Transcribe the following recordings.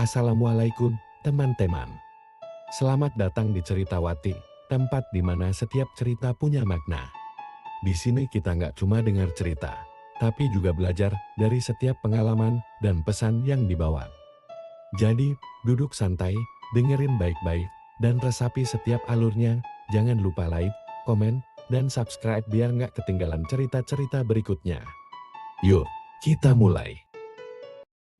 Assalamualaikum, teman-teman. Selamat datang di Ceritawati, tempat di mana setiap cerita punya makna. Di sini kita nggak cuma dengar cerita, tapi juga belajar dari setiap pengalaman dan pesan yang dibawa. Jadi, duduk santai, dengerin baik-baik, dan resapi setiap alurnya. Jangan lupa like, komen, dan subscribe biar nggak ketinggalan cerita-cerita berikutnya. Yuk, kita mulai.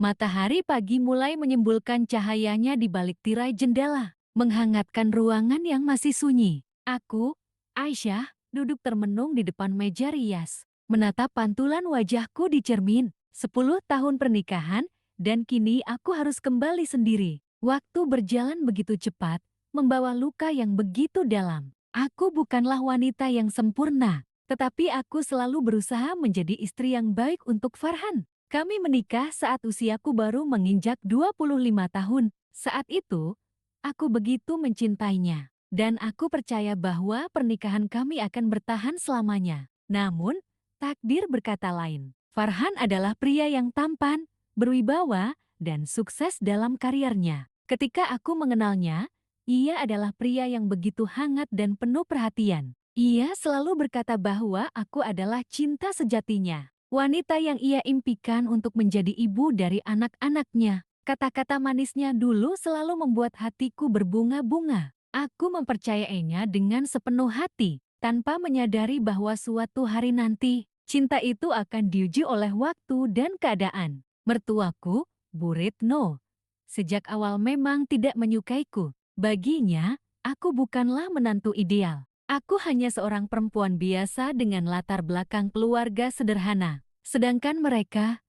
Matahari pagi mulai menyembulkan cahayanya di balik tirai jendela, menghangatkan ruangan yang masih sunyi. Aku, Aisyah, duduk termenung di depan meja rias, menatap pantulan wajahku di cermin. 10 tahun pernikahan, dan kini aku harus kembali sendiri. Waktu berjalan begitu cepat, membawa luka yang begitu dalam. Aku bukanlah wanita yang sempurna, tetapi aku selalu berusaha menjadi istri yang baik untuk Farhan. Kami menikah saat usiaku baru menginjak 25 tahun. Saat itu, aku begitu mencintainya. Dan aku percaya bahwa pernikahan kami akan bertahan selamanya. Namun, takdir berkata lain. Farhan adalah pria yang tampan, berwibawa, dan sukses dalam karirnya. Ketika aku mengenalnya, ia adalah pria yang begitu hangat dan penuh perhatian. Ia selalu berkata bahwa aku adalah cinta sejatinya. Wanita yang ia impikan untuk menjadi ibu dari anak-anaknya. Kata-kata manisnya dulu selalu membuat hatiku berbunga-bunga. Aku mempercayainya dengan sepenuh hati, tanpa menyadari bahwa suatu hari nanti, cinta itu akan diuji oleh waktu dan keadaan. Mertuaku, Bu Retno, sejak awal memang tidak menyukaiku. Baginya, aku bukanlah menantu ideal. Aku hanya seorang perempuan biasa dengan latar belakang keluarga sederhana. Sedangkan mereka,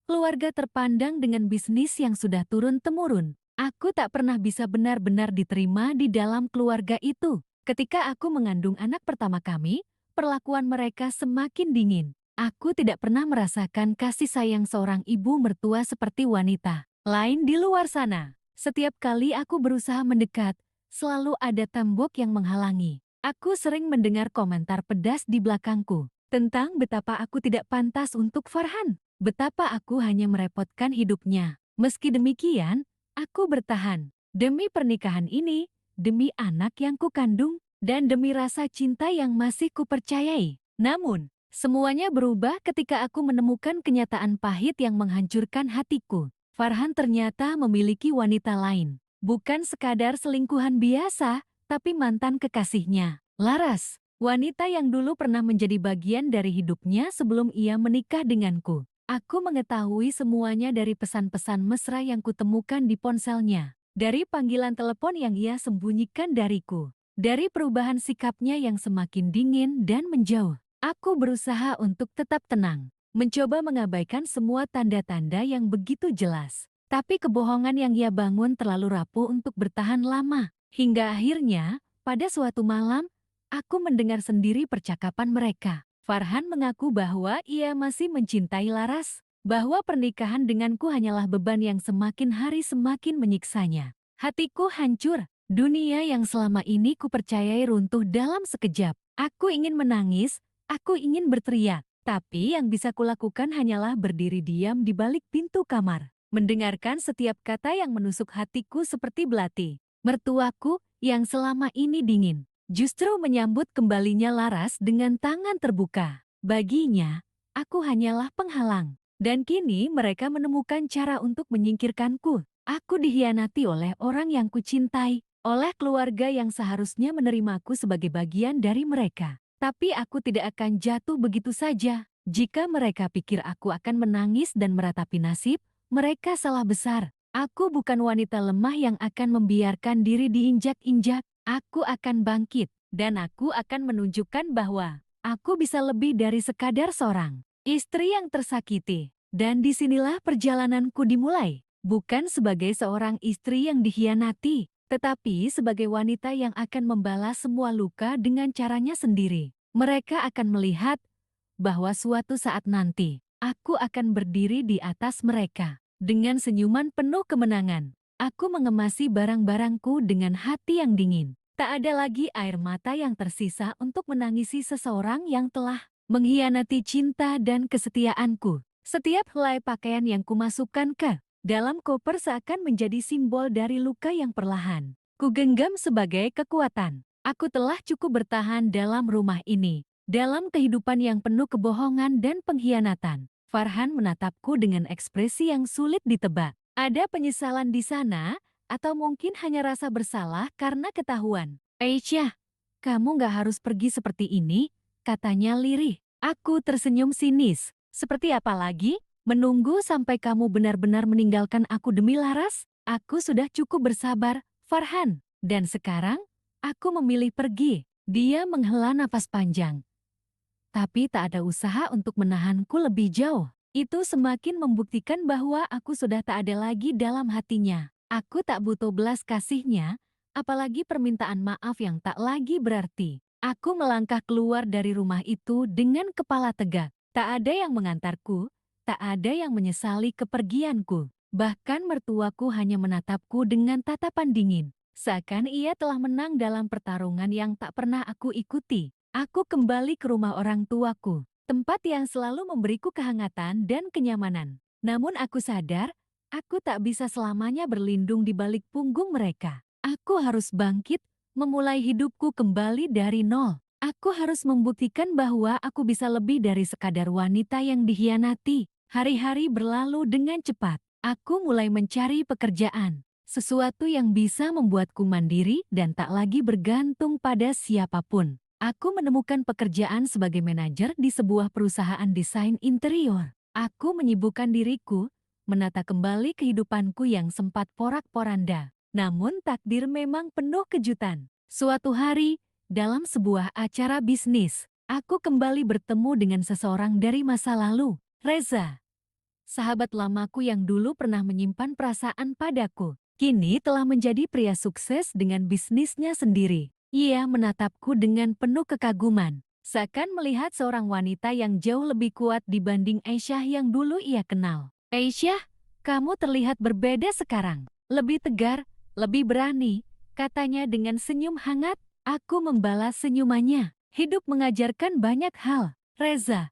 keluarga terpandang dengan bisnis yang sudah turun-temurun. Aku tak pernah bisa benar-benar diterima di dalam keluarga itu. Ketika aku mengandung anak pertama kami, perlakuan mereka semakin dingin. Aku tidak pernah merasakan kasih sayang seorang ibu mertua seperti wanita lain di luar sana. Setiap kali aku berusaha mendekat, selalu ada tembok yang menghalangi. Aku sering mendengar komentar pedas di belakangku tentang betapa aku tidak pantas untuk Farhan, betapa aku hanya merepotkan hidupnya. Meski demikian, aku bertahan demi pernikahan ini, demi anak yang kukandung, dan demi rasa cinta yang masih kupercayai. Namun, semuanya berubah ketika aku menemukan kenyataan pahit yang menghancurkan hatiku. Farhan ternyata memiliki wanita lain, bukan sekadar selingkuhan biasa, tapi mantan kekasihnya, Laras, wanita yang dulu pernah menjadi bagian dari hidupnya sebelum ia menikah denganku. Aku mengetahui semuanya dari pesan-pesan mesra yang kutemukan di ponselnya, dari panggilan telepon yang ia sembunyikan dariku, dari perubahan sikapnya yang semakin dingin dan menjauh. Aku berusaha untuk tetap tenang, mencoba mengabaikan semua tanda-tanda yang begitu jelas. Tapi kebohongan yang ia bangun terlalu rapuh untuk bertahan lama. Hingga akhirnya, pada suatu malam, aku mendengar sendiri percakapan mereka. Farhan mengaku bahwa ia masih mencintai Laras, bahwa pernikahan denganku hanyalah beban yang semakin hari semakin menyiksanya. Hatiku hancur, dunia yang selama ini kupercayai runtuh dalam sekejap. Aku ingin menangis, aku ingin berteriak, tapi yang bisa kulakukan hanyalah berdiri diam di balik pintu kamar, mendengarkan setiap kata yang menusuk hatiku seperti belati. Mertuaku, yang selama ini dingin, justru menyambut kembalinya Laras dengan tangan terbuka. Baginya, aku hanyalah penghalang. Dan kini mereka menemukan cara untuk menyingkirkanku. Aku dihianati oleh orang yang kucintai, oleh keluarga yang seharusnya menerimaku sebagai bagian dari mereka. Tapi aku tidak akan jatuh begitu saja. Jika mereka pikir aku akan menangis dan meratapi nasib, mereka salah besar. Aku bukan wanita lemah yang akan membiarkan diri diinjak-injak. Aku akan bangkit, dan aku akan menunjukkan bahwa aku bisa lebih dari sekadar seorang istri yang tersakiti. Dan disinilah perjalananku dimulai, bukan sebagai seorang istri yang dikhianati, tetapi sebagai wanita yang akan membalas semua luka dengan caranya sendiri. Mereka akan melihat bahwa suatu saat nanti, aku akan berdiri di atas mereka. Dengan senyuman penuh kemenangan, aku mengemasi barang-barangku dengan hati yang dingin. Tak ada lagi air mata yang tersisa untuk menangisi seseorang yang telah mengkhianati cinta dan kesetiaanku. Setiap helai pakaian yang kumasukkan ke dalam koper seakan menjadi simbol dari luka yang perlahan ku genggam sebagai kekuatan. Aku telah cukup bertahan dalam rumah ini, dalam kehidupan yang penuh kebohongan dan pengkhianatan. Farhan menatapku dengan ekspresi yang sulit ditebak. Ada penyesalan di sana, atau mungkin hanya rasa bersalah karena ketahuan. Aisyah, kamu gak harus pergi seperti ini, katanya lirih. Aku tersenyum sinis. Seperti apa lagi? Menunggu sampai kamu benar-benar meninggalkan aku demi Laras? Aku sudah cukup bersabar, Farhan. Dan sekarang, aku memilih pergi. Dia menghela napas panjang. Tapi tak ada usaha untuk menahanku lebih jauh. Itu semakin membuktikan bahwa aku sudah tak ada lagi dalam hatinya. Aku tak butuh belas kasihnya, apalagi permintaan maaf yang tak lagi berarti. Aku melangkah keluar dari rumah itu dengan kepala tegak. Tak ada yang mengantarku, tak ada yang menyesali kepergianku. Bahkan mertuaku hanya menatapku dengan tatapan dingin. Seakan ia telah menang dalam pertarungan yang tak pernah aku ikuti. Aku kembali ke rumah orang tuaku, tempat yang selalu memberiku kehangatan dan kenyamanan. Namun aku sadar, aku tak bisa selamanya berlindung di balik punggung mereka. Aku harus bangkit, memulai hidupku kembali dari nol. Aku harus membuktikan bahwa aku bisa lebih dari sekadar wanita yang dikhianati. Hari-hari berlalu dengan cepat. Aku mulai mencari pekerjaan, sesuatu yang bisa membuatku mandiri dan tak lagi bergantung pada siapapun. Aku menemukan pekerjaan sebagai manajer di sebuah perusahaan desain interior. Aku menyibukkan diriku, menata kembali kehidupanku yang sempat porak-poranda. Namun takdir memang penuh kejutan. Suatu hari, dalam sebuah acara bisnis, aku kembali bertemu dengan seseorang dari masa lalu, Reza. Sahabat lamaku yang dulu pernah menyimpan perasaan padaku, kini telah menjadi pria sukses dengan bisnisnya sendiri. Ia menatapku dengan penuh kekaguman, seakan melihat seorang wanita yang jauh lebih kuat dibanding Aisyah yang dulu ia kenal. Aisyah, kamu terlihat berbeda sekarang, lebih tegar, lebih berani, katanya dengan senyum hangat. Aku membalas senyumannya. Hidup mengajarkan banyak hal, Reza.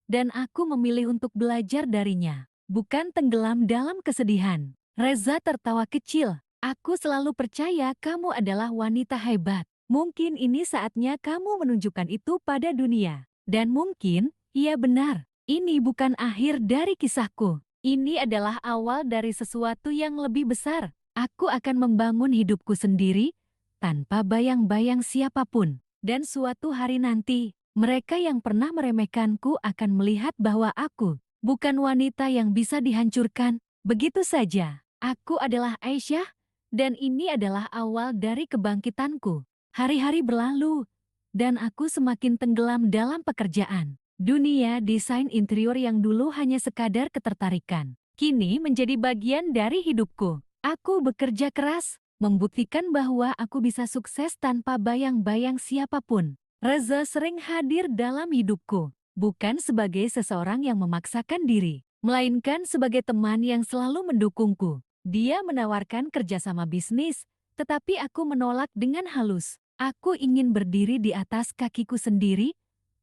Dan aku memilih untuk belajar darinya, bukan tenggelam dalam kesedihan. Reza tertawa kecil. Aku selalu percaya kamu adalah wanita hebat. Mungkin ini saatnya kamu menunjukkan itu pada dunia. Dan mungkin, ia benar. Ini bukan akhir dari kisahku. Ini adalah awal dari sesuatu yang lebih besar. Aku akan membangun hidupku sendiri, tanpa bayang-bayang siapapun. Dan suatu hari nanti, mereka yang pernah meremehkanku akan melihat bahwa aku bukan wanita yang bisa dihancurkan. Begitu saja. Aku adalah Aisyah, dan ini adalah awal dari kebangkitanku. Hari-hari berlalu, dan aku semakin tenggelam dalam pekerjaan. Dunia desain interior yang dulu hanya sekadar ketertarikan, kini menjadi bagian dari hidupku. Aku bekerja keras, membuktikan bahwa aku bisa sukses tanpa bayang-bayang siapapun. Reza sering hadir dalam hidupku, bukan sebagai seseorang yang memaksakan diri, melainkan sebagai teman yang selalu mendukungku. Dia menawarkan kerjasama bisnis, tetapi aku menolak dengan halus. Aku ingin berdiri di atas kakiku sendiri,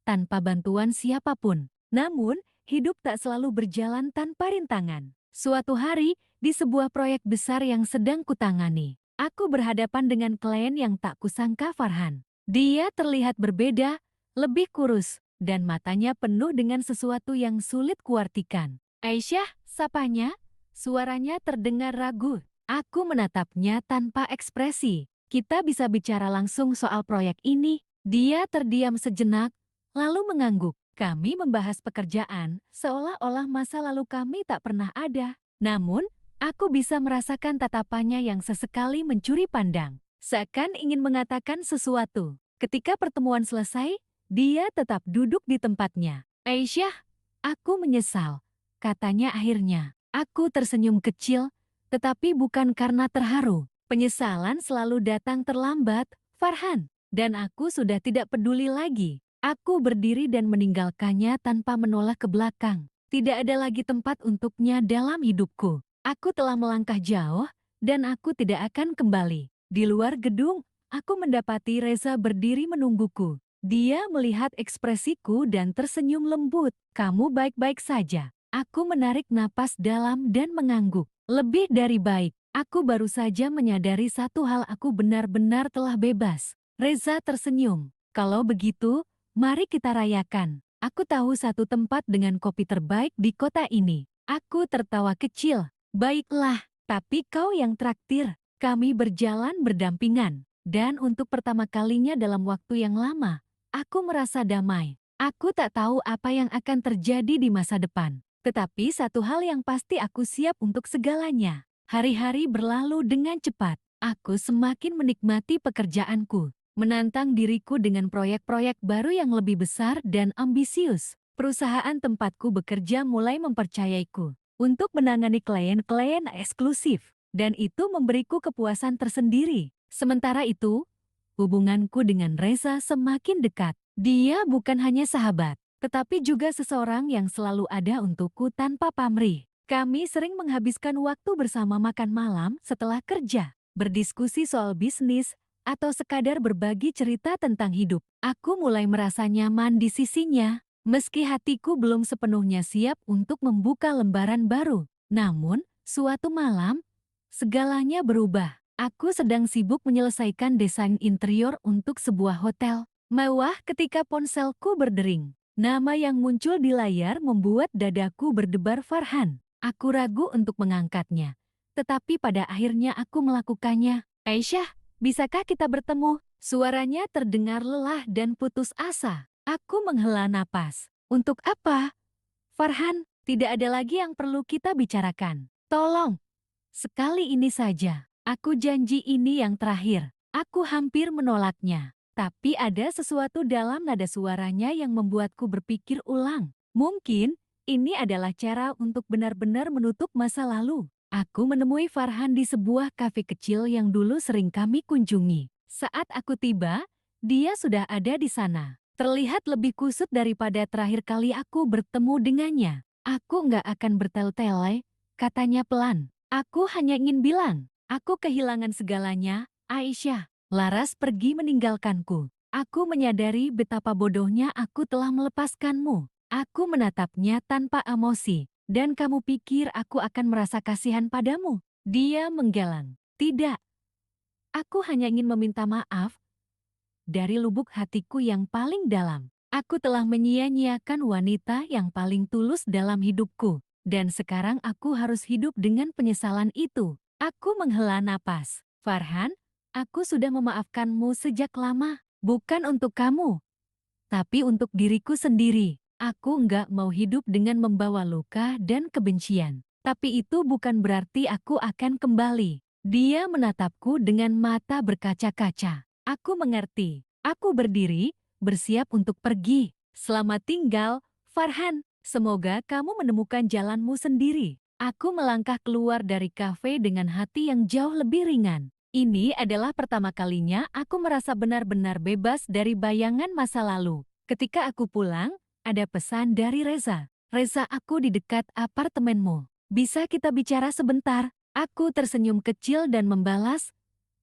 tanpa bantuan siapapun. Namun, hidup tak selalu berjalan tanpa rintangan. Suatu hari, di sebuah proyek besar yang sedang kutangani, aku berhadapan dengan klien yang tak kusangka Farhan. Dia terlihat berbeda, lebih kurus, dan matanya penuh dengan sesuatu yang sulit kuartikan. Aisyah, sapanya, suaranya terdengar ragu. Aku menatapnya tanpa ekspresi. Kita bisa bicara langsung soal proyek ini. Dia terdiam sejenak, lalu mengangguk. Kami membahas pekerjaan, seolah-olah masa lalu kami tak pernah ada. Namun, aku bisa merasakan tatapannya yang sesekali mencuri pandang, seakan ingin mengatakan sesuatu. Ketika pertemuan selesai, dia tetap duduk di tempatnya. Aisyah, aku menyesal, katanya akhirnya. Aku tersenyum kecil, tetapi bukan karena terharu. Penyesalan selalu datang terlambat, Farhan. Dan aku sudah tidak peduli lagi. Aku berdiri dan meninggalkannya tanpa menoleh ke belakang. Tidak ada lagi tempat untuknya dalam hidupku. Aku telah melangkah jauh, dan aku tidak akan kembali. Di luar gedung, aku mendapati Reza berdiri menungguku. Dia melihat ekspresiku dan tersenyum lembut. Kamu baik-baik saja. Aku menarik napas dalam dan mengangguk. Lebih dari baik, aku baru saja menyadari satu hal, aku benar-benar telah bebas. Reza tersenyum. Kalau begitu, mari kita rayakan. Aku tahu satu tempat dengan kopi terbaik di kota ini. Aku tertawa kecil. Baiklah, tapi kau yang traktir. Kami berjalan berdampingan. Dan untuk pertama kalinya dalam waktu yang lama, aku merasa damai. Aku tak tahu apa yang akan terjadi di masa depan. Tetapi satu hal yang pasti, aku siap untuk segalanya. Hari-hari berlalu dengan cepat. Aku semakin menikmati pekerjaanku, menantang diriku dengan proyek-proyek baru yang lebih besar dan ambisius. Perusahaan tempatku bekerja mulai mempercayaiku untuk menangani klien-klien eksklusif, dan itu memberiku kepuasan tersendiri. Sementara itu, hubunganku dengan Reza semakin dekat. Dia bukan hanya sahabat, tetapi juga seseorang yang selalu ada untukku tanpa pamrih. Kami sering menghabiskan waktu bersama, makan malam setelah kerja, berdiskusi soal bisnis, atau sekadar berbagi cerita tentang hidup. Aku mulai merasa nyaman di sisinya, meski hatiku belum sepenuhnya siap untuk membuka lembaran baru. Namun, suatu malam, segalanya berubah. Aku sedang sibuk menyelesaikan desain interior untuk sebuah hotel mewah ketika ponselku berdering. Nama yang muncul di layar membuat dadaku berdebar. Farhan. Aku ragu untuk mengangkatnya, tetapi pada akhirnya aku melakukannya. Aisyah, bisakah kita bertemu? Suaranya terdengar lelah dan putus asa. Aku menghela napas. Untuk apa? Farhan, tidak ada lagi yang perlu kita bicarakan. Tolong, sekali ini saja. Aku janji ini yang terakhir. Aku hampir menolaknya. Tapi ada sesuatu dalam nada suaranya yang membuatku berpikir ulang. Mungkin ini adalah cara untuk benar-benar menutup masa lalu. Aku menemui Farhan di sebuah kafe kecil yang dulu sering kami kunjungi. Saat aku tiba, dia sudah ada di sana. Terlihat lebih kusut daripada terakhir kali aku bertemu dengannya. Aku nggak akan bertele-tele, katanya pelan. Aku hanya ingin bilang, aku kehilangan segalanya, Aisyah. Laras pergi meninggalkanku. Aku menyadari betapa bodohnya aku telah melepaskanmu. Aku menatapnya tanpa emosi. Dan kamu pikir aku akan merasa kasihan padamu? Dia menggeleng. Tidak. Aku hanya ingin meminta maaf dari lubuk hatiku yang paling dalam. Aku telah menyia-nyiakan wanita yang paling tulus dalam hidupku. Dan sekarang aku harus hidup dengan penyesalan itu. Aku menghela napas. Farhan, aku sudah memaafkanmu sejak lama, bukan untuk kamu, tapi untuk diriku sendiri. Aku nggak mau hidup dengan membawa luka dan kebencian. Tapi itu bukan berarti aku akan kembali. Dia menatapku dengan mata berkaca-kaca. Aku mengerti. Aku berdiri, bersiap untuk pergi. Selamat tinggal, Farhan. Semoga kamu menemukan jalanmu sendiri. Aku melangkah keluar dari kafe dengan hati yang jauh lebih ringan. Ini adalah pertama kalinya aku merasa benar-benar bebas dari bayangan masa lalu. Ketika aku pulang, ada pesan dari Reza. Reza, aku di dekat apartemenmu. Bisa kita bicara sebentar? Aku tersenyum kecil dan membalas,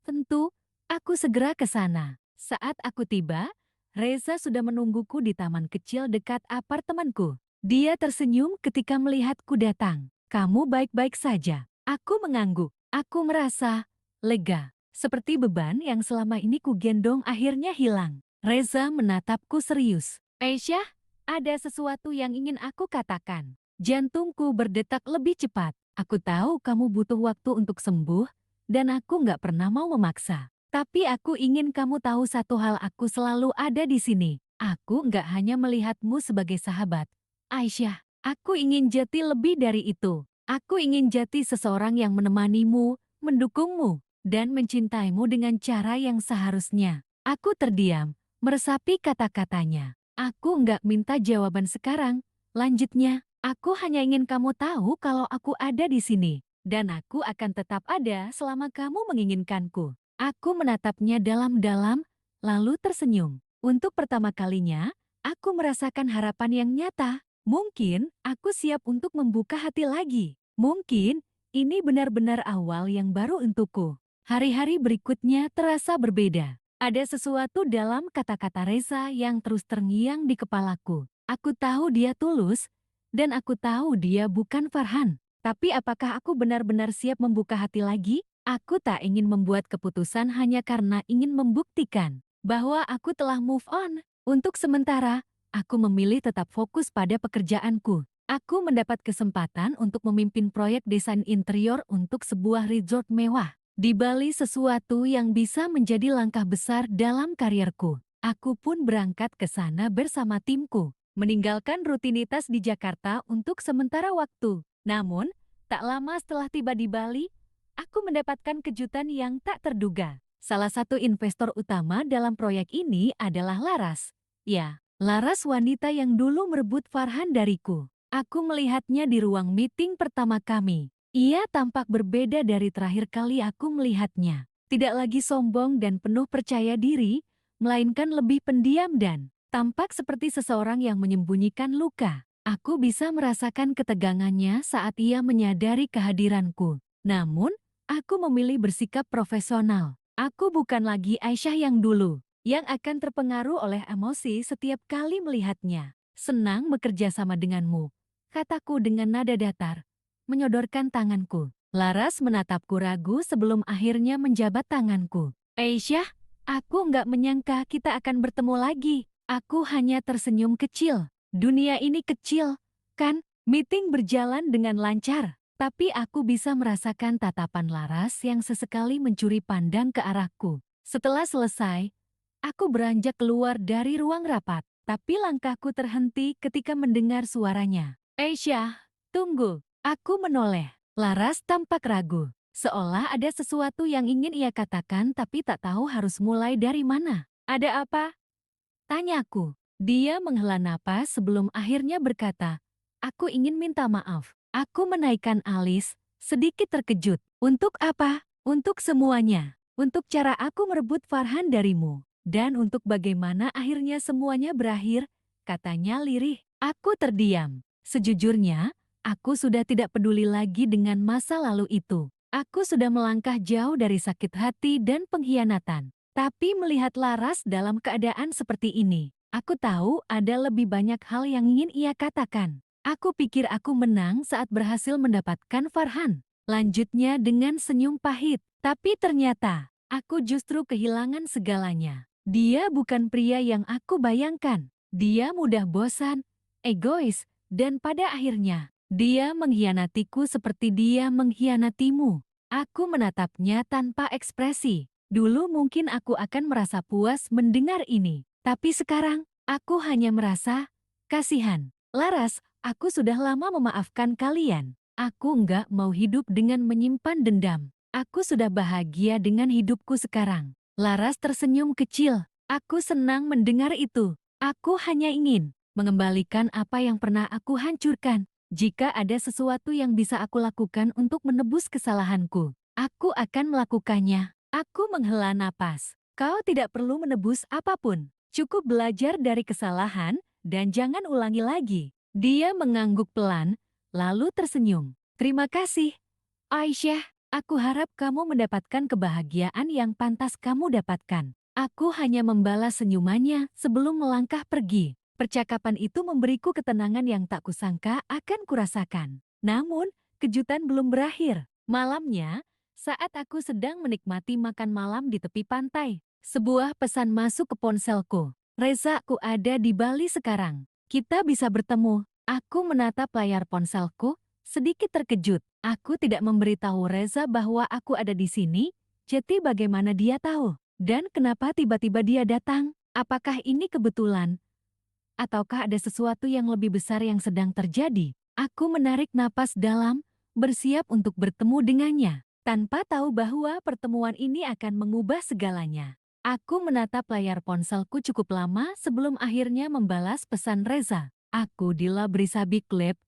tentu, aku segera ke sana. Saat aku tiba, Reza sudah menungguku di taman kecil dekat apartemenku. Dia tersenyum ketika melihatku datang. Kamu baik-baik saja. Aku mengangguk. Aku merasa lega, seperti beban yang selama ini kugendong akhirnya hilang. Reza menatapku serius. Aisyah, ada sesuatu yang ingin aku katakan. Jantungku berdetak lebih cepat. Aku tahu kamu butuh waktu untuk sembuh, dan aku nggak pernah mau memaksa. Tapi aku ingin kamu tahu satu hal, aku selalu ada di sini. Aku nggak hanya melihatmu sebagai sahabat. Aisyah, aku ingin jadi lebih dari itu. Aku ingin jadi seseorang yang menemanimu, mendukungmu, dan mencintaimu dengan cara yang seharusnya. Aku terdiam, meresapi kata-katanya. Aku nggak minta jawaban sekarang. Lanjutnya, aku hanya ingin kamu tahu kalau aku ada di sini. Dan aku akan tetap ada selama kamu menginginkanku. Aku menatapnya dalam-dalam, lalu tersenyum. Untuk pertama kalinya, aku merasakan harapan yang nyata. Mungkin aku siap untuk membuka hati lagi. Mungkin ini benar-benar awal yang baru untukku. Hari-hari berikutnya terasa berbeda. Ada sesuatu dalam kata-kata Reza yang terus terngiang di kepalaku. Aku tahu dia tulus, Dan aku tahu dia bukan Farhan. Tapi apakah aku benar-benar siap membuka hati lagi? Aku tak ingin membuat keputusan hanya karena ingin membuktikan bahwa aku telah move on. Untuk sementara, aku memilih tetap fokus pada pekerjaanku. Aku mendapat kesempatan untuk memimpin proyek desain interior untuk sebuah resort mewah di Bali, sesuatu yang bisa menjadi langkah besar dalam karierku. Aku pun berangkat ke sana bersama timku, meninggalkan rutinitas di Jakarta untuk sementara waktu. Namun, tak lama setelah tiba di Bali, aku mendapatkan kejutan yang tak terduga. Salah satu investor utama dalam proyek ini adalah Laras. Ya, Laras, wanita yang dulu merebut Farhan dariku. Aku melihatnya di ruang meeting pertama kami. Ia tampak berbeda dari terakhir kali aku melihatnya. Tidak lagi sombong dan penuh percaya diri, melainkan lebih pendiam dan tampak seperti seseorang yang menyembunyikan luka. Aku bisa merasakan ketegangannya saat ia menyadari kehadiranku. Namun, aku memilih bersikap profesional. Aku bukan lagi Aisyah yang dulu, yang akan terpengaruh oleh emosi setiap kali melihatnya. Senang bekerja sama denganmu, kataku dengan nada datar, menyodorkan tanganku. Laras menatapku ragu sebelum akhirnya menjabat tanganku. Aisyah, aku nggak menyangka kita akan bertemu lagi. Aku hanya tersenyum kecil. Dunia ini kecil, kan? Meeting berjalan dengan lancar. Tapi aku bisa merasakan tatapan Laras yang sesekali mencuri pandang ke arahku. Setelah selesai, aku beranjak keluar dari ruang rapat. Tapi langkahku terhenti ketika mendengar suaranya. Aisyah, tunggu. Aku menoleh. Laras tampak ragu. Seolah ada sesuatu yang ingin ia katakan tapi tak tahu harus mulai dari mana. Ada apa? Tanyaku. Dia menghela napas sebelum akhirnya berkata, aku ingin minta maaf. Aku menaikkan alis, sedikit terkejut. Untuk apa? Untuk semuanya. Untuk cara aku merebut Farhan darimu. Dan untuk bagaimana akhirnya semuanya berakhir, katanya lirih. Aku terdiam. Sejujurnya, aku sudah tidak peduli lagi dengan masa lalu itu. Aku sudah melangkah jauh dari sakit hati dan pengkhianatan. Tapi melihat Laras dalam keadaan seperti ini, aku tahu ada lebih banyak hal yang ingin ia katakan. Aku pikir aku menang saat berhasil mendapatkan Farhan. Lanjutnya dengan senyum pahit. Tapi ternyata, aku justru kehilangan segalanya. Dia bukan pria yang aku bayangkan. Dia mudah bosan, egois, dan pada akhirnya, dia mengkhianatiku seperti dia mengkhianatimu. Aku menatapnya tanpa ekspresi. Dulu mungkin aku akan merasa puas mendengar ini. Tapi sekarang, aku hanya merasa kasihan. Laras, aku sudah lama memaafkan kalian. Aku nggak mau hidup dengan menyimpan dendam. Aku sudah bahagia dengan hidupku sekarang. Laras tersenyum kecil. Aku senang mendengar itu. Aku hanya ingin mengembalikan apa yang pernah aku hancurkan. Jika ada sesuatu yang bisa aku lakukan untuk menebus kesalahanku, aku akan melakukannya. Aku menghela napas. Kau tidak perlu menebus apapun. Cukup belajar dari kesalahan dan jangan ulangi lagi. Dia mengangguk pelan, lalu tersenyum. Terima kasih, Aisyah. Aku harap kamu mendapatkan kebahagiaan yang pantas kamu dapatkan. Aku hanya membalas senyumannya sebelum melangkah pergi. Percakapan itu memberiku ketenangan yang tak kusangka akan kurasakan. Namun, kejutan belum berakhir. Malamnya, saat aku sedang menikmati makan malam di tepi pantai, sebuah pesan masuk ke ponselku. Reza, aku ada di Bali sekarang. Kita bisa bertemu. Aku menatap layar ponselku, sedikit terkejut. Aku tidak memberitahu Reza bahwa aku ada di sini, jadi bagaimana dia tahu? Dan kenapa tiba-tiba dia datang? Apakah ini kebetulan? Ataukah ada sesuatu yang lebih besar yang sedang terjadi? Aku menarik napas dalam, bersiap untuk bertemu dengannya, tanpa tahu bahwa pertemuan ini akan mengubah segalanya. Aku menatap layar ponselku cukup lama sebelum akhirnya membalas pesan Reza. Aku Dila Brisabik Lab.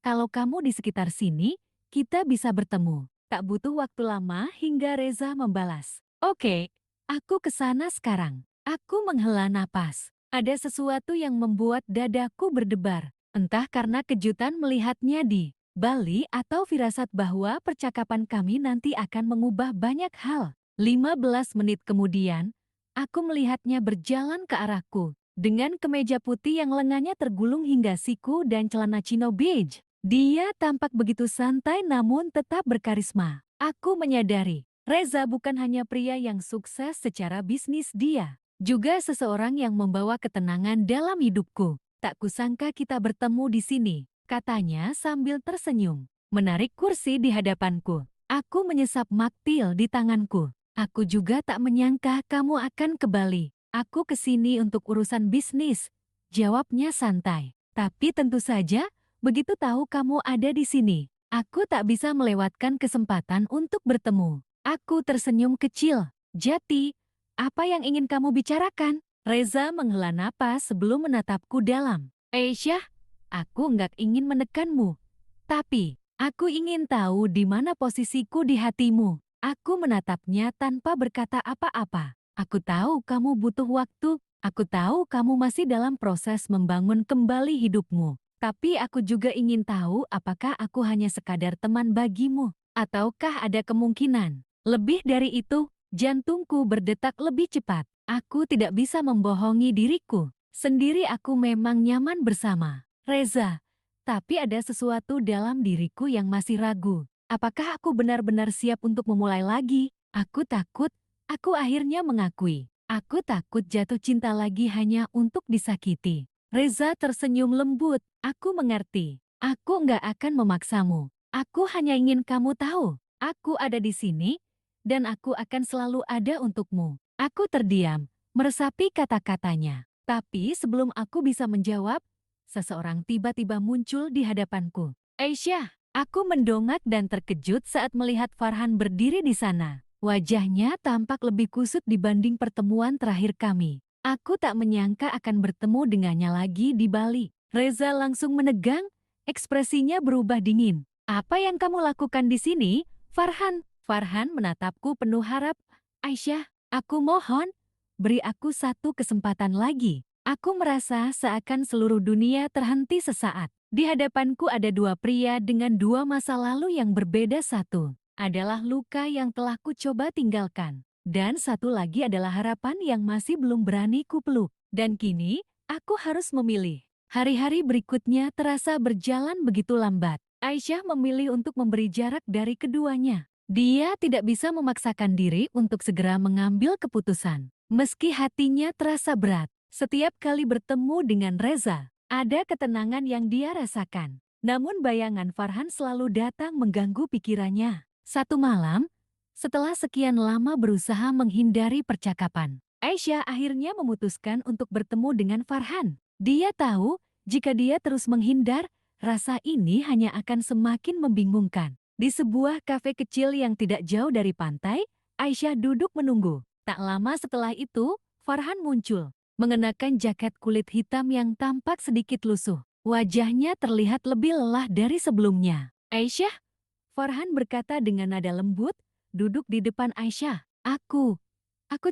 Kalau kamu di sekitar sini, kita bisa bertemu. Tak butuh waktu lama hingga Reza membalas. Oke, aku ke sana sekarang. Aku menghela napas. Ada sesuatu yang membuat dadaku berdebar. Entah karena kejutan melihatnya di Bali atau firasat bahwa percakapan kami nanti akan mengubah banyak hal. 15 menit kemudian, aku melihatnya berjalan ke arahku. dengan kemeja putih yang lengannya tergulung hingga siku dan celana chino beige. Dia tampak begitu santai namun tetap berkarisma. Aku menyadari, Reza bukan hanya pria yang sukses secara bisnis, dia juga seseorang yang membawa ketenangan dalam hidupku. Tak kusangka kita bertemu di sini, katanya sambil tersenyum. Menarik kursi di hadapanku. Aku menyesap maktil di tanganku. Aku juga tak menyangka kamu akan kembali. Aku kesini untuk urusan bisnis, jawabnya santai. Tapi tentu saja, begitu tahu kamu ada di sini, aku tak bisa melewatkan kesempatan untuk bertemu. Aku tersenyum kecil. Jati, apa yang ingin kamu bicarakan? Reza menghela napas sebelum menatapku dalam. Aisyah, aku nggak ingin menekanmu. Tapi, aku ingin tahu di mana posisiku di hatimu. Aku menatapnya tanpa berkata apa-apa. Aku tahu kamu butuh waktu. Aku tahu kamu masih dalam proses membangun kembali hidupmu. Tapi aku juga ingin tahu apakah aku hanya sekadar teman bagimu, ataukah ada kemungkinan. Lebih dari itu, jantungku berdetak lebih cepat. Aku tidak bisa membohongi diriku. Sendiri aku memang nyaman bersama Reza. Tapi ada sesuatu dalam diriku yang masih ragu. Apakah aku benar-benar siap untuk memulai lagi? Aku takut, aku akhirnya mengakui. Aku takut jatuh cinta lagi hanya untuk disakiti. Reza tersenyum lembut. Aku mengerti. Aku nggak akan memaksamu. Aku hanya ingin kamu tahu. Aku ada di sini, dan aku akan selalu ada untukmu. Aku terdiam, meresapi kata-katanya. Tapi sebelum aku bisa menjawab, seseorang tiba-tiba muncul di hadapanku. Aisyah, aku mendongak dan terkejut saat melihat Farhan berdiri di sana. Wajahnya tampak lebih kusut dibanding pertemuan terakhir kami. Aku tak menyangka akan bertemu dengannya lagi di Bali. Reza langsung menegang, ekspresinya berubah dingin. Apa yang kamu lakukan di sini, Farhan? Farhan menatapku penuh harap. Aisyah, aku mohon, beri aku satu kesempatan lagi. Aku merasa seakan seluruh dunia terhenti sesaat. Di hadapanku ada dua pria dengan dua masa lalu yang berbeda. Satu adalah luka yang telah ku coba tinggalkan. Dan satu lagi adalah harapan yang masih belum berani kupeluk. Dan kini, aku harus memilih. Hari-hari berikutnya terasa berjalan begitu lambat. Aisyah memilih untuk memberi jarak dari keduanya. Dia tidak bisa memaksakan diri untuk segera mengambil keputusan. Meski hatinya terasa berat, setiap kali bertemu dengan Reza, ada ketenangan yang dia rasakan. Namun bayangan Farhan selalu datang mengganggu pikirannya. Satu malam, setelah sekian lama berusaha menghindari percakapan, Aisyah akhirnya memutuskan untuk bertemu dengan Farhan. Dia tahu, jika dia terus menghindar, rasa ini hanya akan semakin membingungkan. Di sebuah kafe kecil yang tidak jauh dari pantai, Aisyah duduk menunggu. Tak lama setelah itu, Farhan muncul, mengenakan jaket kulit hitam yang tampak sedikit lusuh. Wajahnya terlihat lebih lelah dari sebelumnya. Aisyah, Farhan berkata dengan nada lembut, duduk di depan Aisyah. Aku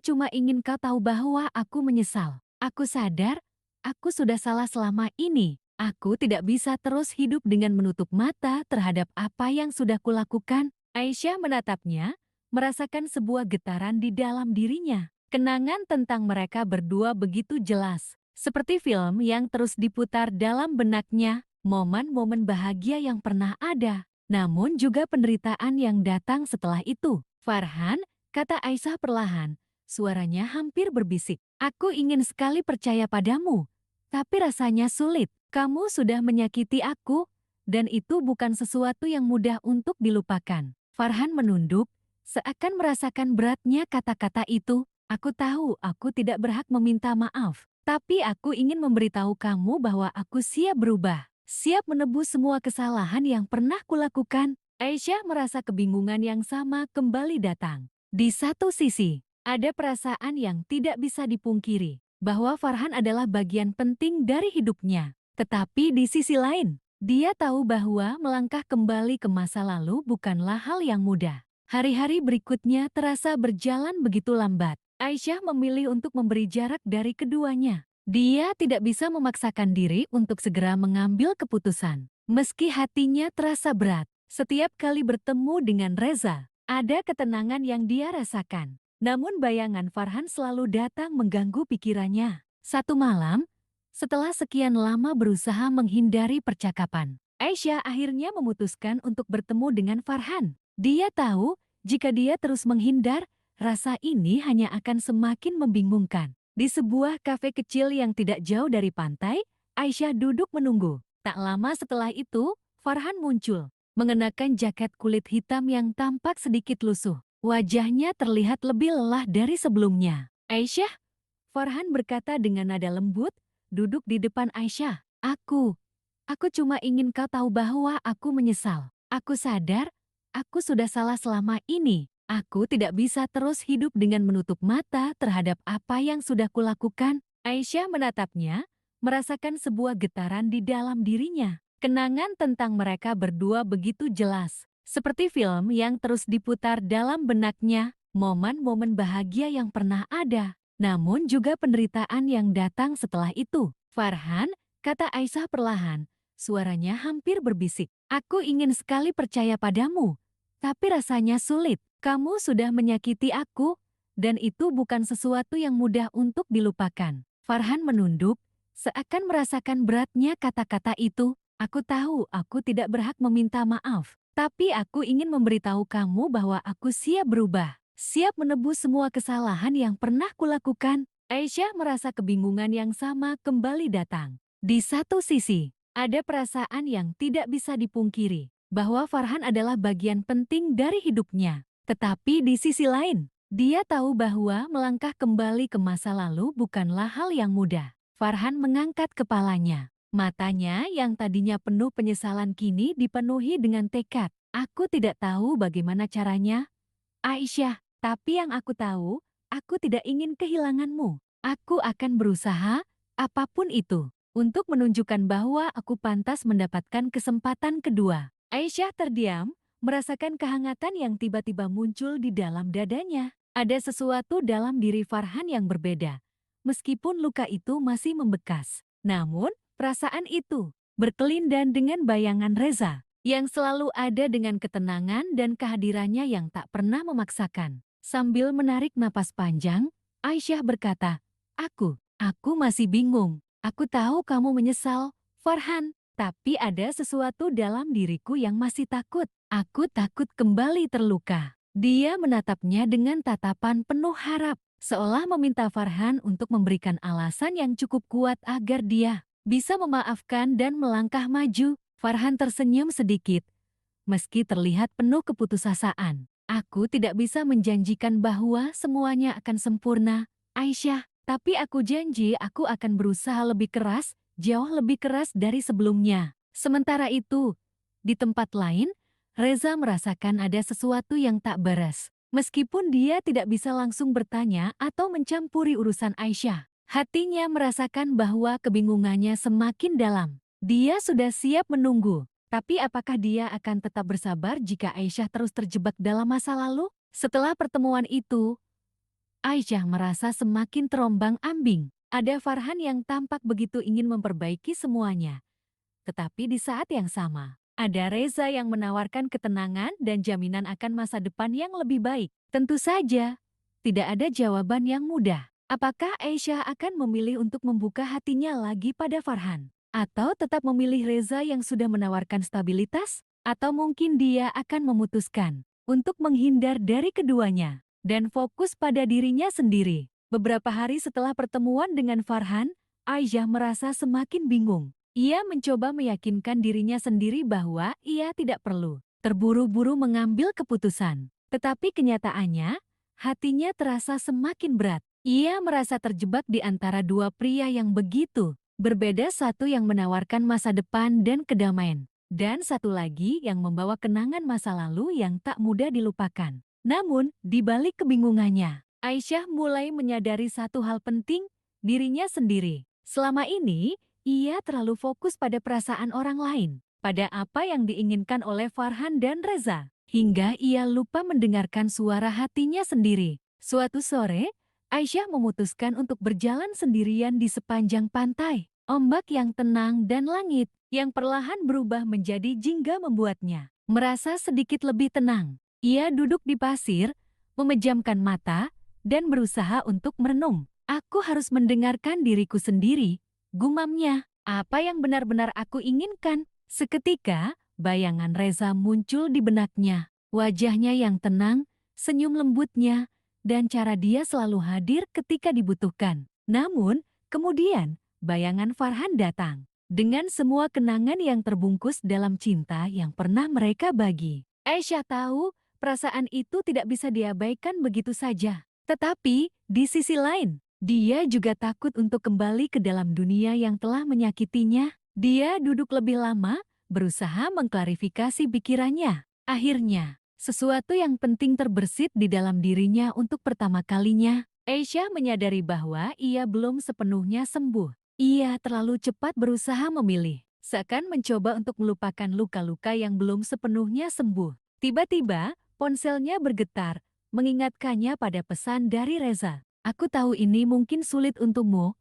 cuma ingin kau tahu bahwa aku menyesal. Aku sadar, aku sudah salah selama ini. Aku tidak bisa terus hidup dengan menutup mata terhadap apa yang sudah kulakukan. Aisyah menatapnya, merasakan sebuah getaran di dalam dirinya. Kenangan tentang mereka berdua begitu jelas. Seperti film yang terus diputar dalam benaknya, momen-momen bahagia yang pernah ada. Namun juga penderitaan yang datang setelah itu. Farhan, kata Aisyah perlahan, suaranya hampir berbisik. Aku ingin sekali percaya padamu, tapi rasanya sulit. Kamu sudah menyakiti aku, dan itu bukan sesuatu yang mudah untuk dilupakan. Farhan menunduk, seakan merasakan beratnya kata-kata itu. Aku tahu aku tidak berhak meminta maaf, tapi aku ingin memberitahu kamu bahwa aku siap berubah. Siap menebus semua kesalahan yang pernah kulakukan. Aisyah merasa kebingungan yang sama kembali datang. Di satu sisi, ada perasaan yang tidak bisa dipungkiri, bahwa Farhan adalah bagian penting dari hidupnya. Tetapi di sisi lain, dia tahu bahwa melangkah kembali ke masa lalu bukanlah hal yang mudah. Hari-hari berikutnya terasa berjalan begitu lambat. Aisyah memilih untuk memberi jarak dari keduanya. Dia tidak bisa memaksakan diri untuk segera mengambil keputusan. Meski hatinya terasa berat, setiap kali bertemu dengan Reza, ada ketenangan yang dia rasakan. Namun bayangan Farhan selalu datang mengganggu pikirannya. Satu malam, setelah sekian lama berusaha menghindari percakapan, Aisyah akhirnya memutuskan untuk bertemu dengan Farhan. Dia tahu jika dia terus menghindar, rasa ini hanya akan semakin membingungkan. Di sebuah kafe kecil yang tidak jauh dari pantai, Aisyah duduk menunggu. Tak lama setelah itu, Farhan muncul, mengenakan jaket kulit hitam yang tampak sedikit lusuh. Wajahnya terlihat lebih lelah dari sebelumnya. Aisyah, Farhan berkata dengan nada lembut, duduk di depan Aisyah. Aku cuma ingin kau tahu bahwa aku menyesal. Aku sadar, aku sudah salah selama ini. Aku tidak bisa terus hidup dengan menutup mata terhadap apa yang sudah kulakukan. Aisyah menatapnya, merasakan sebuah getaran di dalam dirinya. Kenangan tentang mereka berdua begitu jelas. Seperti film yang terus diputar dalam benaknya, momen-momen bahagia yang pernah ada. Namun juga penderitaan yang datang setelah itu. Farhan, kata Aisyah perlahan, suaranya hampir berbisik. Aku ingin sekali percaya padamu, tapi rasanya sulit. Kamu sudah menyakiti aku, dan itu bukan sesuatu yang mudah untuk dilupakan. Farhan menunduk, seakan merasakan beratnya kata-kata itu. Aku tahu aku tidak berhak meminta maaf, tapi aku ingin memberitahu kamu bahwa aku siap berubah, siap menebus semua kesalahan yang pernah kulakukan. Aisyah merasa kebingungan yang sama kembali datang. Di satu sisi, ada perasaan yang tidak bisa dipungkiri, bahwa Farhan adalah bagian penting dari hidupnya. Tetapi di sisi lain, dia tahu bahwa melangkah kembali ke masa lalu bukanlah hal yang mudah. Farhan mengangkat kepalanya. Matanya yang tadinya penuh penyesalan kini dipenuhi dengan tekad. Aku tidak tahu bagaimana caranya, Aisyah, tapi yang aku tahu, aku tidak ingin kehilanganmu. Aku akan berusaha, apapun itu, untuk menunjukkan bahwa aku pantas mendapatkan kesempatan kedua. Aisyah terdiam, merasakan kehangatan yang tiba-tiba muncul di dalam dadanya. Ada sesuatu dalam diri Farhan yang berbeda. Meskipun luka itu masih membekas. Namun, perasaan itu berkelindan dengan bayangan Reza yang selalu ada dengan ketenangan dan kehadirannya yang tak pernah memaksakan. Sambil menarik napas panjang, Aisyah berkata, Aku masih bingung. Aku tahu kamu menyesal, Farhan. Tapi ada sesuatu dalam diriku yang masih takut. Aku takut kembali terluka. Dia menatapnya dengan tatapan penuh harap, seolah meminta Farhan untuk memberikan alasan yang cukup kuat agar dia bisa memaafkan dan melangkah maju. Farhan tersenyum sedikit, meski terlihat penuh keputusasaan. Aku tidak bisa menjanjikan bahwa semuanya akan sempurna, Aisyah. Tapi aku janji aku akan berusaha lebih keras, jauh lebih keras dari sebelumnya. Sementara itu, di tempat lain, Reza merasakan ada sesuatu yang tak beres. Meskipun dia tidak bisa langsung bertanya atau mencampuri urusan Aisyah, hatinya merasakan bahwa kebingungannya semakin dalam. Dia sudah siap menunggu, tapi apakah dia akan tetap bersabar jika Aisyah terus terjebak dalam masa lalu? Setelah pertemuan itu, Aisyah merasa semakin terombang-ambing. Ada Farhan yang tampak begitu ingin memperbaiki semuanya. Tetapi di saat yang sama, ada Reza yang menawarkan ketenangan dan jaminan akan masa depan yang lebih baik. Tentu saja, tidak ada jawaban yang mudah. Apakah Aisyah akan memilih untuk membuka hatinya lagi pada Farhan? Atau tetap memilih Reza yang sudah menawarkan stabilitas? Atau mungkin dia akan memutuskan untuk menghindar dari keduanya dan fokus pada dirinya sendiri. Beberapa hari setelah pertemuan dengan Farhan, Aisyah merasa semakin bingung. Ia mencoba meyakinkan dirinya sendiri bahwa ia tidak perlu terburu-buru mengambil keputusan. Tetapi kenyataannya, hatinya terasa semakin berat. Ia merasa terjebak di antara dua pria yang begitu berbeda, satu yang menawarkan masa depan dan kedamaian, dan satu lagi yang membawa kenangan masa lalu yang tak mudah dilupakan. Namun, di balik kebingungannya, Aisyah mulai menyadari satu hal penting, dirinya sendiri. Selama ini, ia terlalu fokus pada perasaan orang lain, pada apa yang diinginkan oleh Farhan dan Reza, hingga ia lupa mendengarkan suara hatinya sendiri. Suatu sore, Aisyah memutuskan untuk berjalan sendirian di sepanjang pantai. Ombak yang tenang dan langit yang perlahan berubah menjadi jingga membuatnya merasa sedikit lebih tenang. Ia duduk di pasir, memejamkan mata, dan berusaha untuk merenung. Aku harus mendengarkan diriku sendiri, gumamnya. Apa yang benar-benar aku inginkan? Seketika, bayangan Reza muncul di benaknya. Wajahnya yang tenang, senyum lembutnya, dan cara dia selalu hadir ketika dibutuhkan. Namun, kemudian, bayangan Farhan datang. Dengan semua kenangan yang terbungkus dalam cinta yang pernah mereka bagi. Aisyah tahu, perasaan itu tidak bisa diabaikan begitu saja. Tetapi, di sisi lain, dia juga takut untuk kembali ke dalam dunia yang telah menyakitinya. Dia duduk lebih lama, berusaha mengklarifikasi pikirannya. Akhirnya, sesuatu yang penting terbersit di dalam dirinya untuk pertama kalinya. Aisyah menyadari bahwa ia belum sepenuhnya sembuh. Ia terlalu cepat berusaha memilih, seakan mencoba untuk melupakan luka-luka yang belum sepenuhnya sembuh. Tiba-tiba, ponselnya bergetar, mengingatkannya pada pesan dari Reza. Aku tahu ini mungkin sulit untukmu,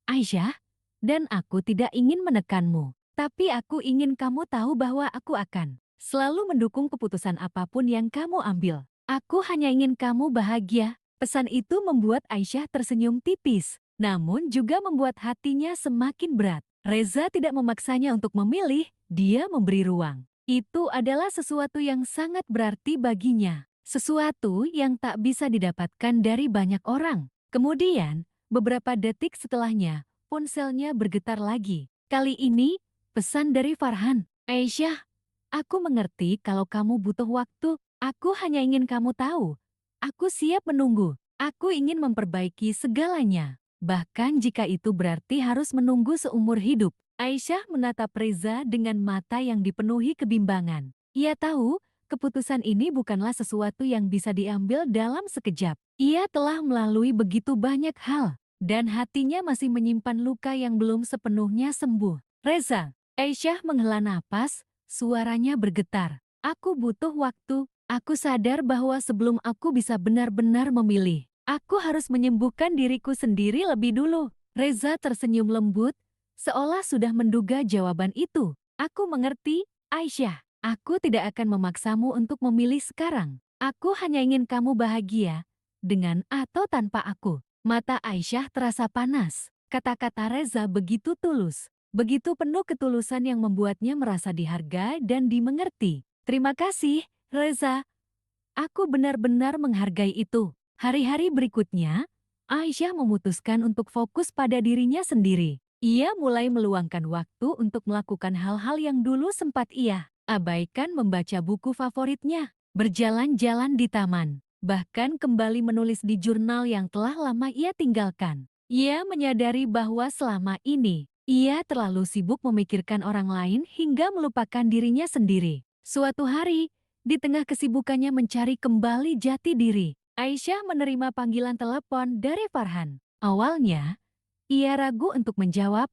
Aisyah, dan aku tidak ingin menekanmu. Tapi aku ingin kamu tahu bahwa aku akan selalu mendukung keputusan apapun yang kamu ambil. Aku hanya ingin kamu bahagia. Pesan itu membuat Aisyah tersenyum tipis, namun juga membuat hatinya semakin berat. Reza tidak memaksanya untuk memilih, dia memberi ruang. Itu adalah sesuatu yang sangat berarti baginya. Sesuatu yang tak bisa didapatkan dari banyak orang. Kemudian, beberapa detik setelahnya, ponselnya bergetar lagi. Kali ini, pesan dari Farhan. Aisyah, aku mengerti kalau kamu butuh waktu. Aku hanya ingin kamu tahu. Aku siap menunggu. Aku ingin memperbaiki segalanya. Bahkan jika itu berarti harus menunggu seumur hidup. Aisyah menatap Reza dengan mata yang dipenuhi kebimbangan. Ia tahu, keputusan ini bukanlah sesuatu yang bisa diambil dalam sekejap. Ia telah melalui begitu banyak hal, dan hatinya masih menyimpan luka yang belum sepenuhnya sembuh. Reza, Aisyah menghela napas, suaranya bergetar. Aku butuh waktu. Aku sadar bahwa sebelum aku bisa benar-benar memilih, aku harus menyembuhkan diriku sendiri lebih dulu. Reza tersenyum lembut, seolah sudah menduga jawaban itu. Aku mengerti, Aisyah. Aku tidak akan memaksamu untuk memilih sekarang. Aku hanya ingin kamu bahagia, dengan atau tanpa aku. Mata Aisyah terasa panas. Kata-kata Reza begitu tulus, begitu penuh ketulusan yang membuatnya merasa dihargai dan dimengerti. Terima kasih, Reza. Aku benar-benar menghargai itu. Hari-hari berikutnya, Aisyah memutuskan untuk fokus pada dirinya sendiri. Ia mulai meluangkan waktu untuk melakukan hal-hal yang dulu sempat ia abaikan, membaca buku favoritnya, berjalan-jalan di taman, bahkan kembali menulis di jurnal yang telah lama ia tinggalkan. Ia menyadari bahwa selama ini, ia terlalu sibuk memikirkan orang lain hingga melupakan dirinya sendiri. Suatu hari, di tengah kesibukannya mencari kembali jati diri, Aisyah menerima panggilan telepon dari Farhan. Awalnya, ia ragu untuk menjawab,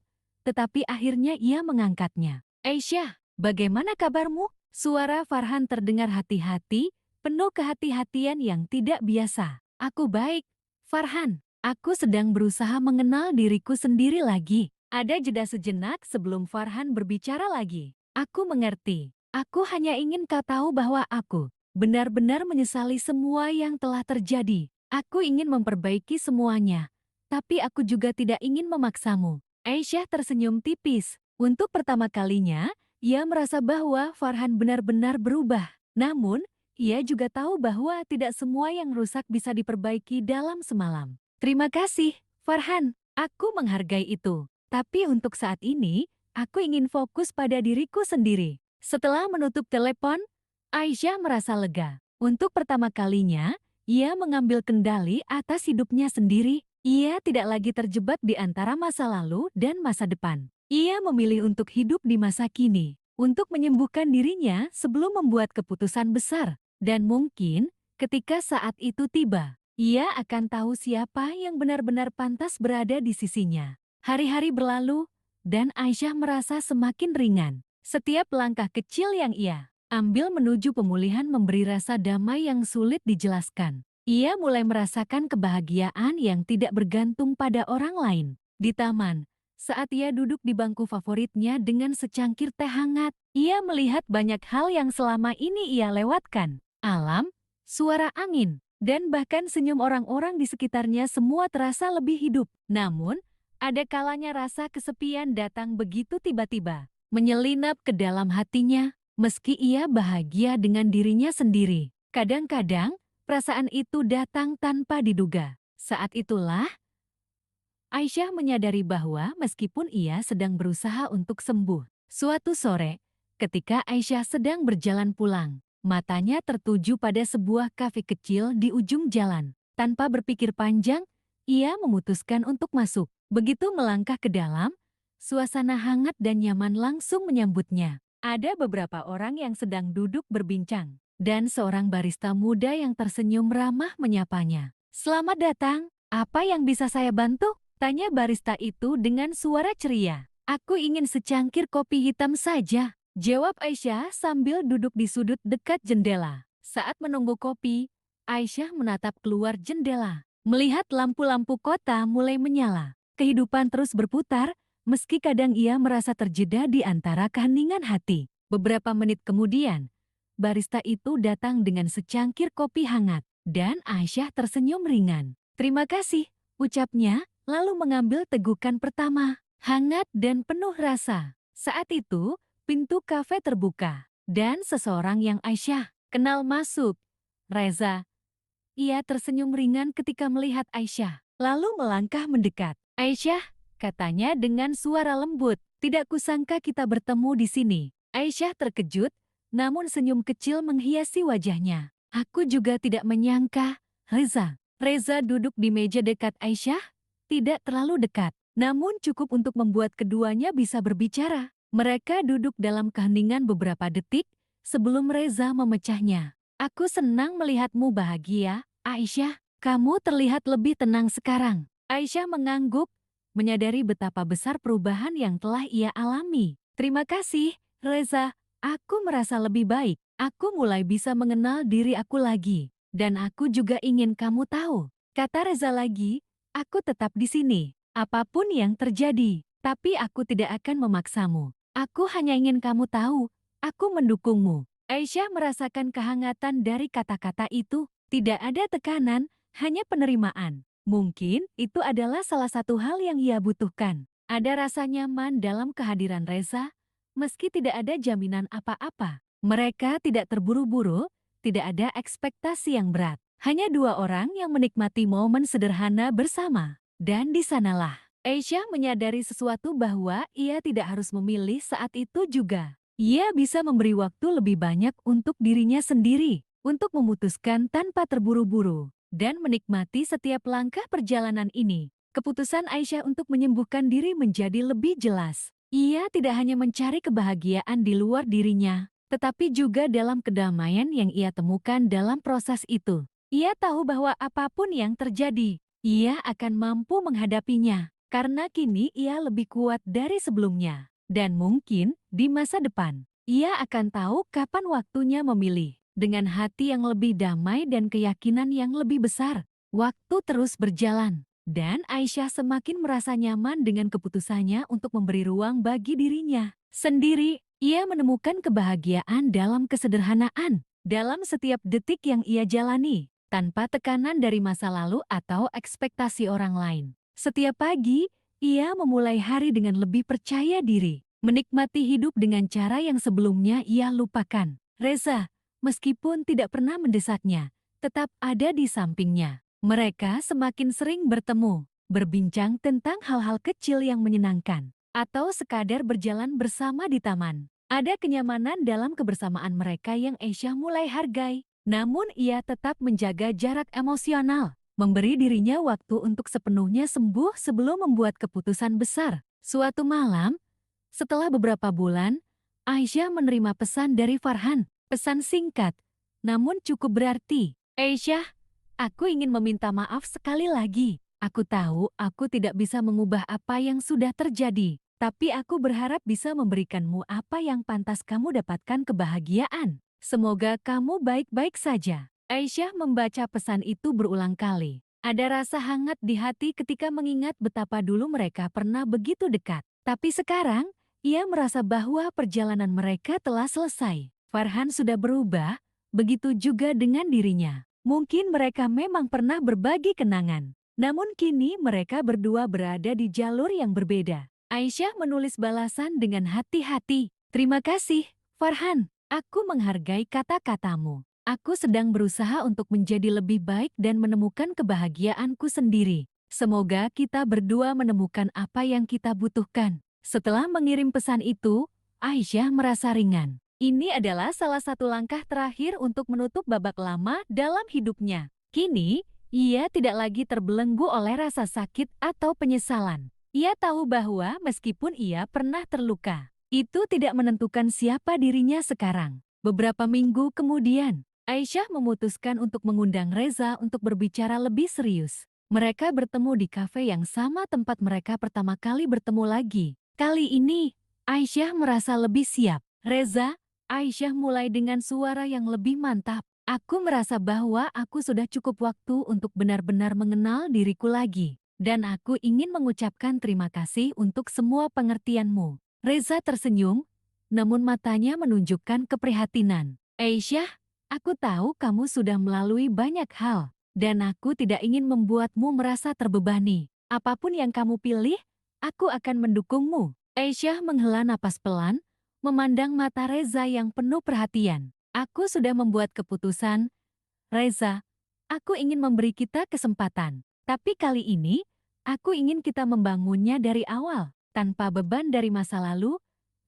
tetapi akhirnya ia mengangkatnya. Aisyah, bagaimana kabarmu? Suara Farhan terdengar hati-hati, penuh kehati-hatian yang tidak biasa. Aku baik, Farhan. Aku sedang berusaha mengenal diriku sendiri lagi. Ada jeda sejenak sebelum Farhan berbicara lagi. Aku mengerti. Aku hanya ingin kau tahu bahwa aku benar-benar menyesali semua yang telah terjadi. Aku ingin memperbaiki semuanya. Tapi aku juga tidak ingin memaksamu. Aisyah tersenyum tipis. Untuk pertama kalinya, ia merasa bahwa Farhan benar-benar berubah. Namun, ia juga tahu bahwa tidak semua yang rusak bisa diperbaiki dalam semalam. Terima kasih, Farhan. Aku menghargai itu. Tapi untuk saat ini, aku ingin fokus pada diriku sendiri. Setelah menutup telepon, Aisyah merasa lega. Untuk pertama kalinya, ia mengambil kendali atas hidupnya sendiri. Ia tidak lagi terjebak di antara masa lalu dan masa depan. Ia memilih untuk hidup di masa kini, untuk menyembuhkan dirinya sebelum membuat keputusan besar. Dan mungkin, ketika saat itu tiba, ia akan tahu siapa yang benar-benar pantas berada di sisinya. Hari-hari berlalu, dan Aisyah merasa semakin ringan. Setiap langkah kecil yang ia ambil menuju pemulihan memberi rasa damai yang sulit dijelaskan. Ia mulai merasakan kebahagiaan yang tidak bergantung pada orang lain. Di taman, saat ia duduk di bangku favoritnya dengan secangkir teh hangat, ia melihat banyak hal yang selama ini ia lewatkan. Alam, suara angin, Dan bahkan senyum orang-orang di sekitarnya semua terasa lebih hidup. Namun, ada kalanya rasa kesepian datang begitu tiba-tiba, menyelinap ke dalam hatinya, meski ia bahagia dengan dirinya sendiri. Kadang-kadang, perasaan itu datang tanpa diduga. Saat itulah, Aisyah menyadari bahwa meskipun ia sedang berusaha untuk sembuh, suatu sore, ketika Aisyah sedang berjalan pulang, matanya tertuju pada sebuah kafe kecil di ujung jalan. Tanpa berpikir panjang, ia memutuskan untuk masuk. Begitu melangkah ke dalam, suasana hangat dan nyaman langsung menyambutnya. Ada beberapa orang yang sedang duduk berbincang, dan seorang barista muda yang tersenyum ramah menyapanya. "Selamat datang, apa yang bisa saya bantu?" tanya barista itu dengan suara ceria. "Aku ingin secangkir kopi hitam saja," jawab Aisyah sambil duduk di sudut dekat jendela. Saat menunggu kopi, Aisyah menatap keluar jendela. Melihat lampu-lampu kota mulai menyala. Kehidupan terus berputar, meski kadang ia merasa terjeda di antara keheningan hati. Beberapa menit kemudian, barista itu datang dengan secangkir kopi hangat, dan Aisyah tersenyum ringan. "Terima kasih," ucapnya, lalu mengambil tegukan pertama, hangat dan penuh rasa. Saat itu, pintu kafe terbuka, dan seseorang yang Aisyah kenal masuk. "Reza." Ia tersenyum ringan ketika melihat Aisyah, lalu melangkah mendekat. "Aisyah," katanya dengan suara lembut, "tidak kusangka kita bertemu di sini." Aisyah terkejut, namun senyum kecil menghiasi wajahnya. "Aku juga tidak menyangka, Reza." Reza duduk di meja dekat Aisyah, tidak terlalu dekat, namun cukup untuk membuat keduanya bisa berbicara. Mereka duduk dalam keheningan beberapa detik sebelum Reza memecahnya. "Aku senang melihatmu bahagia, Aisyah. Kamu terlihat lebih tenang sekarang." Aisyah mengangguk, menyadari betapa besar perubahan yang telah ia alami. "Terima kasih, Reza. Aku merasa lebih baik. Aku mulai bisa mengenal diri aku lagi. Dan aku juga ingin kamu tahu," kata Reza lagi, "aku tetap di sini, apapun yang terjadi. Tapi aku tidak akan memaksamu. Aku hanya ingin kamu tahu, aku mendukungmu." Aisyah merasakan kehangatan dari kata-kata itu. Tidak ada tekanan, hanya penerimaan. Mungkin itu adalah salah satu hal yang ia butuhkan. Ada rasa nyaman dalam kehadiran Reza, meski tidak ada jaminan apa-apa. Mereka tidak terburu-buru, tidak ada ekspektasi yang berat. Hanya dua orang yang menikmati momen sederhana bersama. Dan di sanalah, Aisyah menyadari sesuatu bahwa ia tidak harus memilih saat itu juga. Ia bisa memberi waktu lebih banyak untuk dirinya sendiri, untuk memutuskan tanpa terburu-buru, dan menikmati setiap langkah perjalanan ini. Keputusan Aisyah untuk menyembuhkan diri menjadi lebih jelas. Ia tidak hanya mencari kebahagiaan di luar dirinya, tetapi juga dalam kedamaian yang ia temukan dalam proses itu. Ia tahu bahwa apapun yang terjadi, ia akan mampu menghadapinya, karena kini ia lebih kuat dari sebelumnya. Dan mungkin di masa depan, ia akan tahu kapan waktunya memilih. Dengan hati yang lebih damai dan keyakinan yang lebih besar, waktu terus berjalan. Dan Aisyah semakin merasa nyaman dengan keputusannya untuk memberi ruang bagi dirinya sendiri. Ia menemukan kebahagiaan dalam kesederhanaan, dalam setiap detik yang ia jalani, tanpa tekanan dari masa lalu atau ekspektasi orang lain. Setiap pagi, ia memulai hari dengan lebih percaya diri, menikmati hidup dengan cara yang sebelumnya ia lupakan. Reza, meskipun tidak pernah mendesaknya, tetap ada di sampingnya. Mereka semakin sering bertemu, berbincang tentang hal-hal kecil yang menyenangkan, atau sekadar berjalan bersama di taman. Ada kenyamanan dalam kebersamaan mereka yang Aisyah mulai hargai. Namun ia tetap menjaga jarak emosional, memberi dirinya waktu untuk sepenuhnya sembuh sebelum membuat keputusan besar. Suatu malam, setelah beberapa bulan, Aisyah menerima pesan dari Farhan. Pesan singkat, namun cukup berarti. "Aisyah, aku ingin meminta maaf sekali lagi. Aku tahu aku tidak bisa mengubah apa yang sudah terjadi, tapi aku berharap bisa memberikanmu apa yang pantas kamu dapatkan, kebahagiaan. Semoga kamu baik-baik saja." Aisyah membaca pesan itu berulang kali. Ada rasa hangat di hati ketika mengingat betapa dulu mereka pernah begitu dekat. Tapi sekarang, ia merasa bahwa perjalanan mereka telah selesai. Farhan sudah berubah, begitu juga dengan dirinya. Mungkin mereka memang pernah berbagi kenangan. Namun kini mereka berdua berada di jalur yang berbeda. Aisyah menulis balasan dengan hati-hati. Terima kasih, Farhan. Aku menghargai kata-katamu. Aku sedang berusaha untuk menjadi lebih baik dan menemukan kebahagiaanku sendiri. Semoga kita berdua menemukan apa yang kita butuhkan. Setelah mengirim pesan itu, Aisyah merasa ringan. Ini adalah salah satu langkah terakhir untuk menutup babak lama dalam hidupnya. Kini, ia tidak lagi terbelenggu oleh rasa sakit atau penyesalan. Ia tahu bahwa meskipun ia pernah terluka, itu tidak menentukan siapa dirinya sekarang. Beberapa minggu kemudian, Aisyah memutuskan untuk mengundang Reza untuk berbicara lebih serius. Mereka bertemu di kafe yang sama tempat mereka pertama kali bertemu lagi. Kali ini, Aisyah merasa lebih siap. Reza, Aisyah mulai dengan suara yang lebih mantap. Aku merasa bahwa aku sudah cukup waktu untuk benar-benar mengenal diriku lagi. Dan aku ingin mengucapkan terima kasih untuk semua pengertianmu. Reza tersenyum, namun matanya menunjukkan keprihatinan. Aisyah, aku tahu kamu sudah melalui banyak hal. Dan aku tidak ingin membuatmu merasa terbebani. Apapun yang kamu pilih, aku akan mendukungmu. Aisyah menghela napas pelan, memandang mata Reza yang penuh perhatian. Aku sudah membuat keputusan. Reza, aku ingin memberi kita kesempatan. Tapi kali ini, aku ingin kita membangunnya dari awal, tanpa beban dari masa lalu,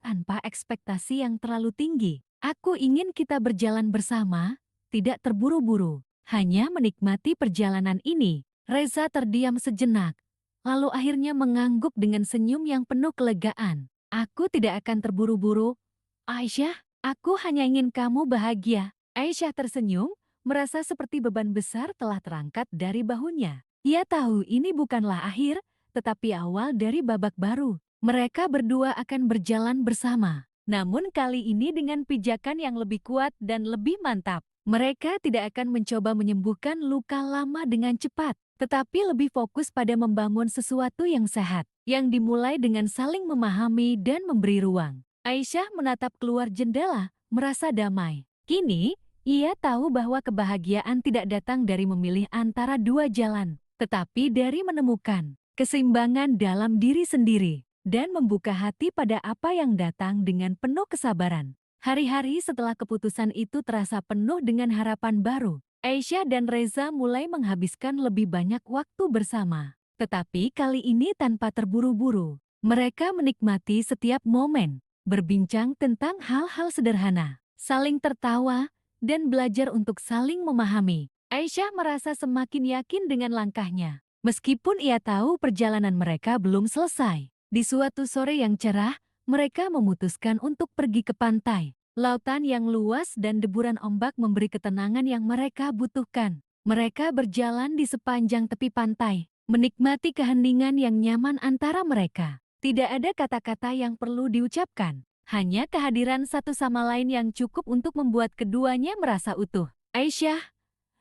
tanpa ekspektasi yang terlalu tinggi. Aku ingin kita berjalan bersama, tidak terburu-buru. Hanya menikmati perjalanan ini. Reza terdiam sejenak, lalu akhirnya mengangguk dengan senyum yang penuh kelegaan. Aku tidak akan terburu-buru. Aisyah, aku hanya ingin kamu bahagia. Aisyah tersenyum, merasa seperti beban besar telah terangkat dari bahunya. Ia tahu ini bukanlah akhir, tetapi awal dari babak baru. Mereka berdua akan berjalan bersama. Namun kali ini dengan pijakan yang lebih kuat dan lebih mantap. Mereka tidak akan mencoba menyembuhkan luka lama dengan cepat, tetapi lebih fokus pada membangun sesuatu yang sehat, yang dimulai dengan saling memahami dan memberi ruang. Aisyah menatap keluar jendela, merasa damai. Kini, ia tahu bahwa kebahagiaan tidak datang dari memilih antara dua jalan, tetapi dari menemukan keseimbangan dalam diri sendiri dan membuka hati pada apa yang datang dengan penuh kesabaran. Hari-hari setelah keputusan itu terasa penuh dengan harapan baru. Aisyah dan Reza mulai menghabiskan lebih banyak waktu bersama. Tetapi kali ini tanpa terburu-buru. Mereka menikmati setiap momen, berbincang tentang hal-hal sederhana, saling tertawa, dan belajar untuk saling memahami. Aisyah merasa semakin yakin dengan langkahnya. Meskipun ia tahu perjalanan mereka belum selesai. Di suatu sore yang cerah, mereka memutuskan untuk pergi ke pantai. Lautan yang luas dan deburan ombak memberi ketenangan yang mereka butuhkan. Mereka berjalan di sepanjang tepi pantai, menikmati keheningan yang nyaman antara mereka. Tidak ada kata-kata yang perlu diucapkan, hanya kehadiran satu sama lain yang cukup untuk membuat keduanya merasa utuh. Aisyah,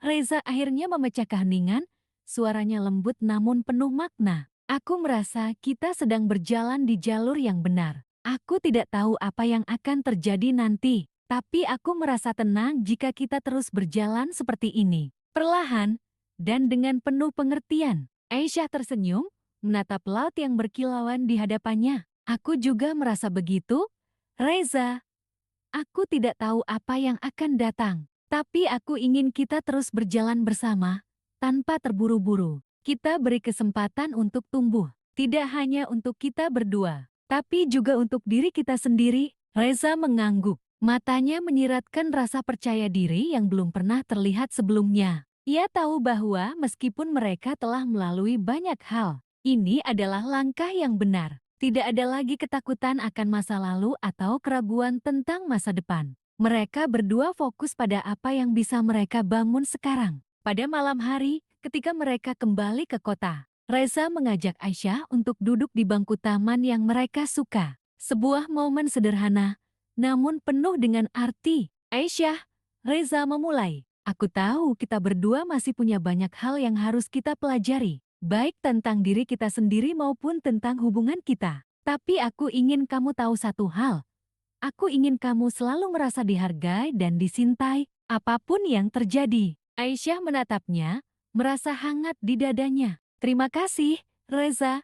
Reza akhirnya memecah keheningan, suaranya lembut namun penuh makna. Aku merasa kita sedang berjalan di jalur yang benar. Aku tidak tahu apa yang akan terjadi nanti, tapi aku merasa tenang jika kita terus berjalan seperti ini. Perlahan, dan dengan penuh pengertian, Aisyah tersenyum, menatap laut yang berkilauan di hadapannya. Aku juga merasa begitu, Reza. Aku tidak tahu apa yang akan datang, tapi aku ingin kita terus berjalan bersama, tanpa terburu-buru. Kita beri kesempatan untuk tumbuh, tidak hanya untuk kita berdua, tapi juga untuk diri kita sendiri. Reza mengangguk, matanya menyiratkan rasa percaya diri yang belum pernah terlihat sebelumnya. Ia tahu bahwa meskipun mereka telah melalui banyak hal, ini adalah langkah yang benar. Tidak ada lagi ketakutan akan masa lalu atau keraguan tentang masa depan. Mereka berdua fokus pada apa yang bisa mereka bangun sekarang. Pada malam hari, ketika mereka kembali ke kota, Reza mengajak Aisyah untuk duduk di bangku taman yang mereka suka. Sebuah momen sederhana, namun penuh dengan arti. Aisyah, Reza memulai. Aku tahu kita berdua masih punya banyak hal yang harus kita pelajari, baik tentang diri kita sendiri maupun tentang hubungan kita. Tapi aku ingin kamu tahu satu hal. Aku ingin kamu selalu merasa dihargai dan dicintai, apapun yang terjadi. Aisyah menatapnya, merasa hangat di dadanya. Terima kasih, Reza.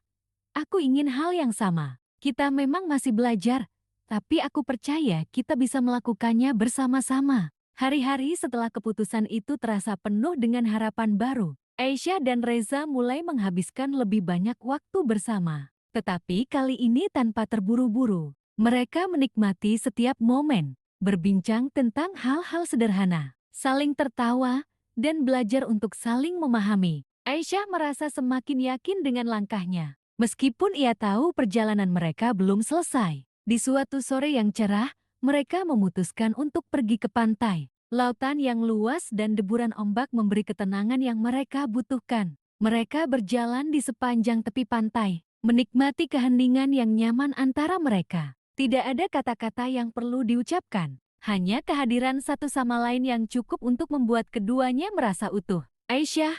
Aku ingin hal yang sama. Kita memang masih belajar, tapi aku percaya kita bisa melakukannya bersama-sama. Hari-hari setelah keputusan itu terasa penuh dengan harapan baru. Aisyah dan Reza mulai menghabiskan lebih banyak waktu bersama. Tetapi kali ini tanpa terburu-buru. Mereka menikmati setiap momen, berbincang tentang hal-hal sederhana, saling tertawa, dan belajar untuk saling memahami. Aisyah merasa semakin yakin dengan langkahnya. Meskipun ia tahu perjalanan mereka belum selesai. Di suatu sore yang cerah, mereka memutuskan untuk pergi ke pantai. Lautan yang luas dan deburan ombak memberi ketenangan yang mereka butuhkan. Mereka berjalan di sepanjang tepi pantai, menikmati keheningan yang nyaman antara mereka. Tidak ada kata-kata yang perlu diucapkan. Hanya kehadiran satu sama lain yang cukup untuk membuat keduanya merasa utuh. Aisyah,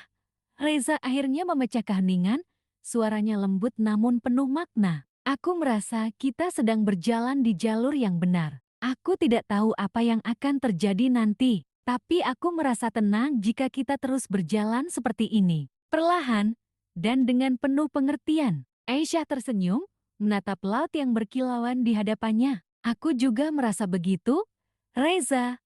Reza akhirnya memecah keheningan. Suaranya lembut namun penuh makna. Aku merasa kita sedang berjalan di jalur yang benar. Aku tidak tahu apa yang akan terjadi nanti, tapi aku merasa tenang jika kita terus berjalan seperti ini. Perlahan, dan dengan penuh pengertian. Aisyah tersenyum, menatap laut yang berkilauan di hadapannya. Aku juga merasa begitu, Reza.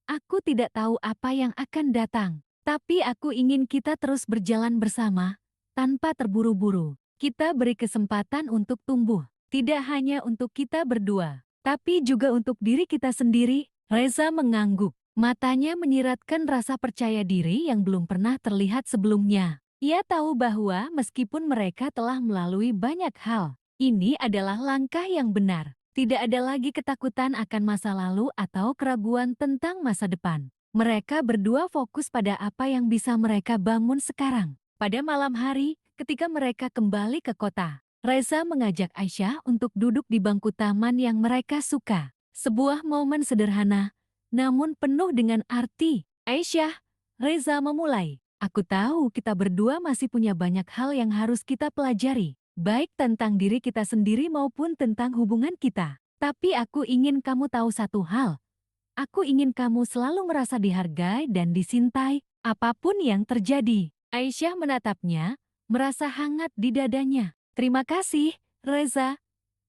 Aku tidak tahu apa yang akan datang, tapi aku ingin kita terus berjalan bersama, tanpa terburu-buru. Kita beri kesempatan untuk tumbuh, tidak hanya untuk kita berdua, tapi juga untuk diri kita sendiri. Reza mengangguk, matanya menyiratkan rasa percaya diri yang belum pernah terlihat sebelumnya. Ia tahu bahwa meskipun mereka telah melalui banyak hal, ini adalah langkah yang benar. Tidak ada lagi ketakutan akan masa lalu atau keraguan tentang masa depan. Mereka berdua fokus pada apa yang bisa mereka bangun sekarang. Pada malam hari, ketika mereka kembali ke kota, Reza mengajak Aisyah untuk duduk di bangku taman yang mereka suka. Sebuah momen sederhana, namun penuh dengan arti. Aisyah, Reza memulai. Aku tahu kita berdua masih punya banyak hal yang harus kita pelajari, baik tentang diri kita sendiri maupun tentang hubungan kita. Tapi aku ingin kamu tahu satu hal. Aku ingin kamu selalu merasa dihargai dan dicintai, apapun yang terjadi. Aisyah menatapnya, merasa hangat di dadanya. Terima kasih, Reza.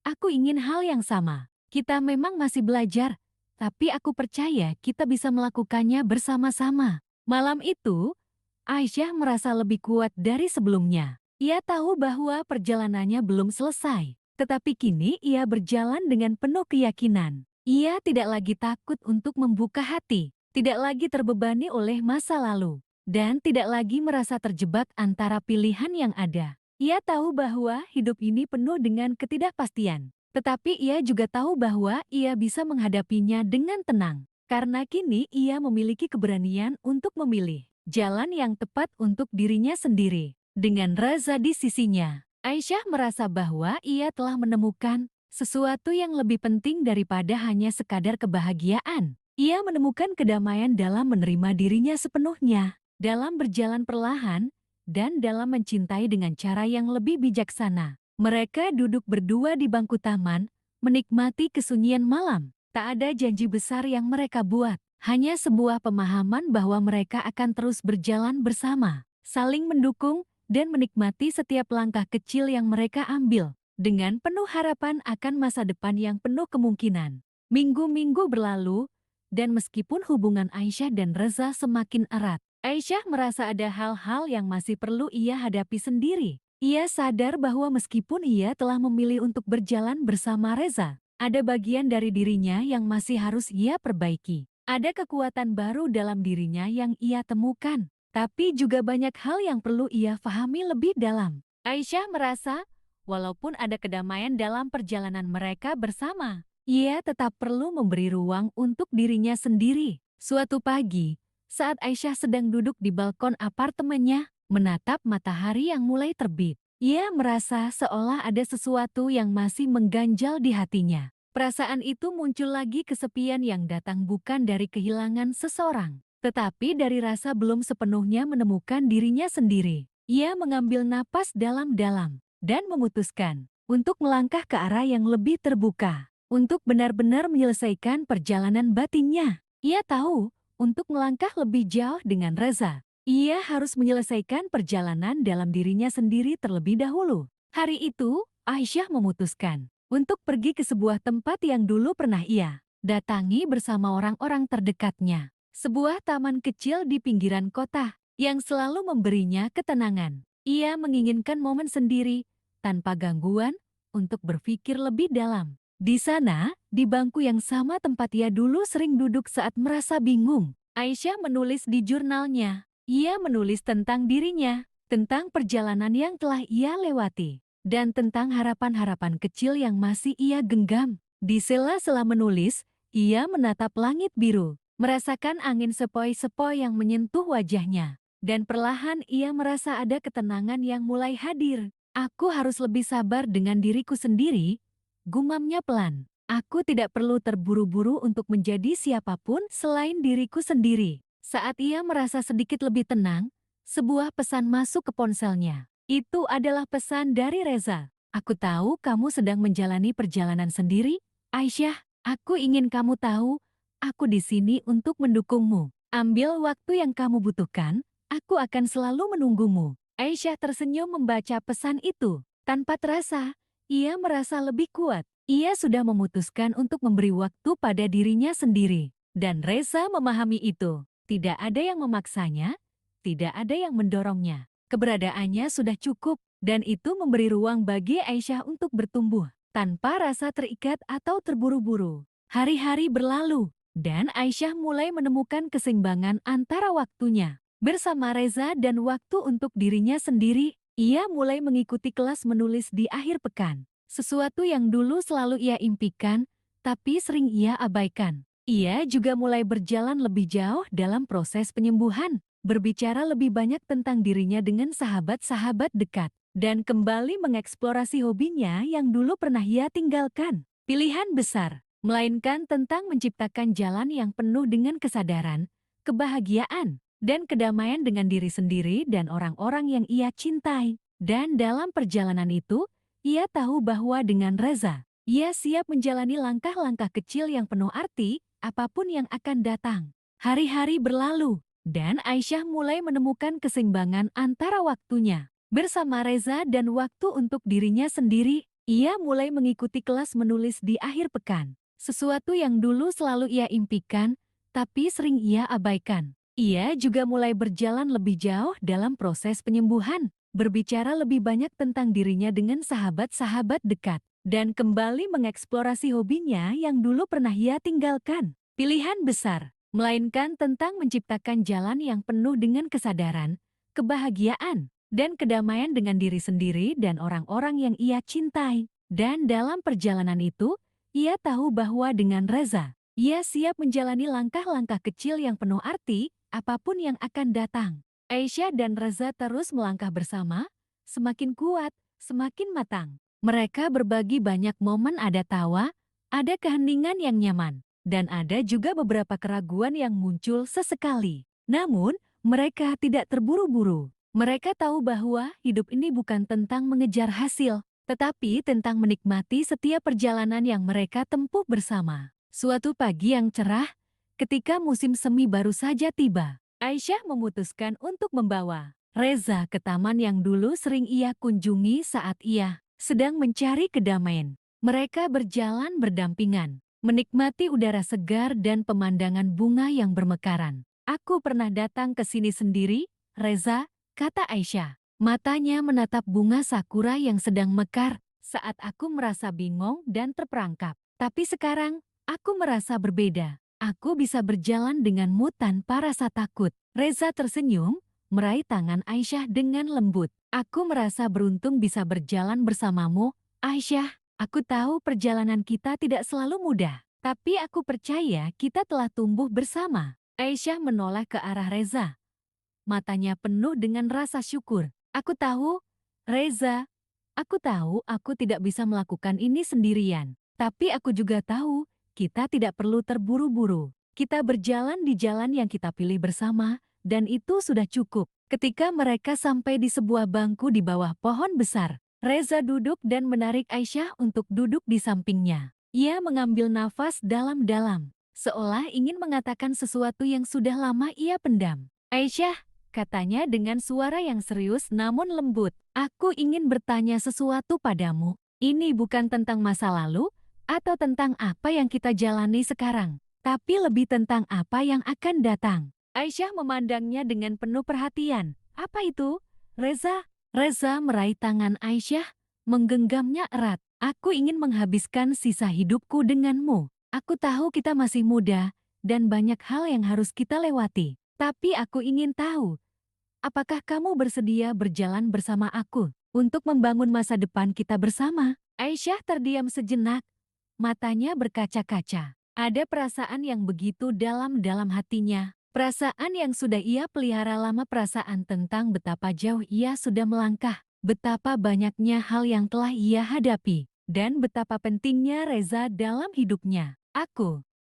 Aku ingin hal yang sama. Kita memang masih belajar, tapi aku percaya kita bisa melakukannya bersama-sama. Malam itu, Aisyah merasa lebih kuat dari sebelumnya. Ia tahu bahwa perjalanannya belum selesai, tetapi kini ia berjalan dengan penuh keyakinan. Ia tidak lagi takut untuk membuka hati, tidak lagi terbebani oleh masa lalu, dan tidak lagi merasa terjebak antara pilihan yang ada. Ia tahu bahwa hidup ini penuh dengan ketidakpastian, tetapi ia juga tahu bahwa ia bisa menghadapinya dengan tenang, karena kini ia memiliki keberanian untuk memilih jalan yang tepat untuk dirinya sendiri. Dengan Reza di sisinya, Aisyah merasa bahwa ia telah menemukan sesuatu yang lebih penting daripada hanya sekadar kebahagiaan. Ia menemukan kedamaian dalam menerima dirinya sepenuhnya, dalam berjalan perlahan, dan dalam mencintai dengan cara yang lebih bijaksana. Mereka duduk berdua di bangku taman, menikmati kesunyian malam. Tak ada janji besar yang mereka buat, hanya sebuah pemahaman bahwa mereka akan terus berjalan bersama, saling mendukung, dan menikmati setiap langkah kecil yang mereka ambil, dengan penuh harapan akan masa depan yang penuh kemungkinan. Minggu-minggu berlalu, dan meskipun hubungan Aisyah dan Reza semakin erat, Aisyah merasa ada hal-hal yang masih perlu ia hadapi sendiri. Ia sadar bahwa meskipun ia telah memilih untuk berjalan bersama Reza, ada bagian dari dirinya yang masih harus ia perbaiki. Ada kekuatan baru dalam dirinya yang ia temukan, tapi juga banyak hal yang perlu ia pahami lebih dalam. Aisyah merasa, walaupun ada kedamaian dalam perjalanan mereka bersama, ia tetap perlu memberi ruang untuk dirinya sendiri. Suatu pagi, saat Aisyah sedang duduk di balkon apartemennya, menatap matahari yang mulai terbit, ia merasa seolah ada sesuatu yang masih mengganjal di hatinya. Perasaan itu muncul lagi kesepian yang datang bukan dari kehilangan seseorang, tetapi dari rasa belum sepenuhnya menemukan dirinya sendiri. Ia mengambil napas dalam-dalam dan memutuskan untuk melangkah ke arah yang lebih terbuka, untuk benar-benar menyelesaikan perjalanan batinnya. Ia tahu untuk melangkah lebih jauh dengan Reza. Ia harus menyelesaikan perjalanan dalam dirinya sendiri terlebih dahulu. Hari itu, Aisyah memutuskan untuk pergi ke sebuah tempat yang dulu pernah ia datangi bersama orang-orang terdekatnya. Sebuah taman kecil di pinggiran kota yang selalu memberinya ketenangan. Ia menginginkan momen sendiri tanpa gangguan untuk berpikir lebih dalam. Di sana, di bangku yang sama tempat ia dulu sering duduk saat merasa bingung, Aisyah menulis di jurnalnya. Ia menulis tentang dirinya, tentang perjalanan yang telah ia lewati, dan tentang harapan-harapan kecil yang masih ia genggam. Di sela-sela menulis, ia menatap langit biru, merasakan angin sepoi-sepoi yang menyentuh wajahnya, dan perlahan ia merasa ada ketenangan yang mulai hadir. Aku harus lebih sabar dengan diriku sendiri, gumamnya pelan. Aku tidak perlu terburu-buru untuk menjadi siapapun selain diriku sendiri. Saat ia merasa sedikit lebih tenang, sebuah pesan masuk ke ponselnya. Itu adalah pesan dari Reza. Aku tahu kamu sedang menjalani perjalanan sendiri, Aisyah. Aku ingin kamu tahu, aku di sini untuk mendukungmu. Ambil waktu yang kamu butuhkan, aku akan selalu menunggumu. Aisyah tersenyum membaca pesan itu. Tanpa terasa, ia merasa lebih kuat. Ia sudah memutuskan untuk memberi waktu pada dirinya sendiri. Dan Reza memahami itu. Tidak ada yang memaksanya, tidak ada yang mendorongnya. Keberadaannya sudah cukup, dan itu memberi ruang bagi Aisyah untuk bertumbuh, tanpa rasa terikat atau terburu-buru. Hari-hari berlalu, dan Aisyah mulai menemukan keseimbangan antara waktunya bersama Reza dan waktu untuk dirinya sendiri. Ia mulai mengikuti kelas menulis di akhir pekan, sesuatu yang dulu selalu ia impikan, tapi sering ia abaikan. Ia juga mulai berjalan lebih jauh dalam proses penyembuhan, berbicara lebih banyak tentang dirinya dengan sahabat-sahabat dekat, dan kembali mengeksplorasi hobinya yang dulu pernah ia tinggalkan. Pilihan besar, melainkan tentang menciptakan jalan yang penuh dengan kesadaran, kebahagiaan, dan kedamaian dengan diri sendiri dan orang-orang yang ia cintai. Dan dalam perjalanan itu, ia tahu bahwa dengan Reza, ia siap menjalani langkah-langkah kecil yang penuh arti, apapun yang akan datang. Hari-hari berlalu, dan Aisyah mulai menemukan keseimbangan antara waktunya bersama Reza dan waktu untuk dirinya sendiri. Ia mulai mengikuti kelas menulis di akhir pekan, sesuatu yang dulu selalu ia impikan, tapi sering ia abaikan. Ia juga mulai berjalan lebih jauh dalam proses penyembuhan, berbicara lebih banyak tentang dirinya dengan sahabat-sahabat dekat, dan kembali mengeksplorasi hobinya yang dulu pernah ia tinggalkan. Pilihan besar, melainkan tentang menciptakan jalan yang penuh dengan kesadaran, kebahagiaan, dan kedamaian dengan diri sendiri dan orang-orang yang ia cintai. Dan dalam perjalanan itu, ia tahu bahwa dengan Reza, ia siap menjalani langkah-langkah kecil yang penuh arti, apapun yang akan datang. Aisyah dan Reza terus melangkah bersama, semakin kuat, semakin matang. Mereka berbagi banyak momen, ada tawa, ada keheningan yang nyaman, dan ada juga beberapa keraguan yang muncul sesekali. Namun, mereka tidak terburu-buru. Mereka tahu bahwa hidup ini bukan tentang mengejar hasil, tetapi tentang menikmati setiap perjalanan yang mereka tempuh bersama. Suatu pagi yang cerah, ketika musim semi baru saja tiba, Aisyah memutuskan untuk membawa Reza ke taman yang dulu sering ia kunjungi saat ia sedang mencari kedamaian. Mereka berjalan berdampingan, menikmati udara segar dan pemandangan bunga yang bermekaran. Aku pernah datang ke sini sendiri, Reza, kata Aisyah. Matanya menatap bunga sakura yang sedang mekar saat aku merasa bingung dan terperangkap. Tapi sekarang, aku merasa berbeda. Aku bisa berjalan denganmu tanpa rasa takut. Reza tersenyum, meraih tangan Aisyah dengan lembut. Aku merasa beruntung bisa berjalan bersamamu, Aisyah. Aku tahu perjalanan kita tidak selalu mudah, tapi aku percaya kita telah tumbuh bersama. Aisyah menoleh ke arah Reza. Matanya penuh dengan rasa syukur. Aku tahu, Reza, aku tahu aku tidak bisa melakukan ini sendirian. Tapi aku juga tahu, kita tidak perlu terburu-buru. Kita berjalan di jalan yang kita pilih bersama, dan itu sudah cukup. Ketika mereka sampai di sebuah bangku di bawah pohon besar, Reza duduk dan menarik Aisyah untuk duduk di sampingnya. Ia mengambil nafas dalam-dalam. seolah ingin mengatakan sesuatu yang sudah lama ia pendam. Aisyah, katanya dengan suara yang serius namun lembut, aku ingin bertanya sesuatu padamu. Ini bukan tentang masa lalu atau tentang apa yang kita jalani sekarang, tapi lebih tentang apa yang akan datang. Aisyah memandangnya dengan penuh perhatian. Apa itu? Reza? Reza meraih tangan Aisyah, menggenggamnya erat. Aku ingin menghabiskan sisa hidupku denganmu. Aku tahu kita masih muda dan banyak hal yang harus kita lewati. Tapi aku ingin tahu, apakah kamu bersedia berjalan bersama aku untuk membangun masa depan kita bersama? Aisyah terdiam sejenak, matanya berkaca-kaca. Ada perasaan yang begitu dalam hatinya. Perasaan yang sudah ia pelihara lama, perasaan tentang betapa jauh ia sudah melangkah. Betapa banyaknya hal yang telah ia hadapi, dan betapa pentingnya Reza dalam hidupnya.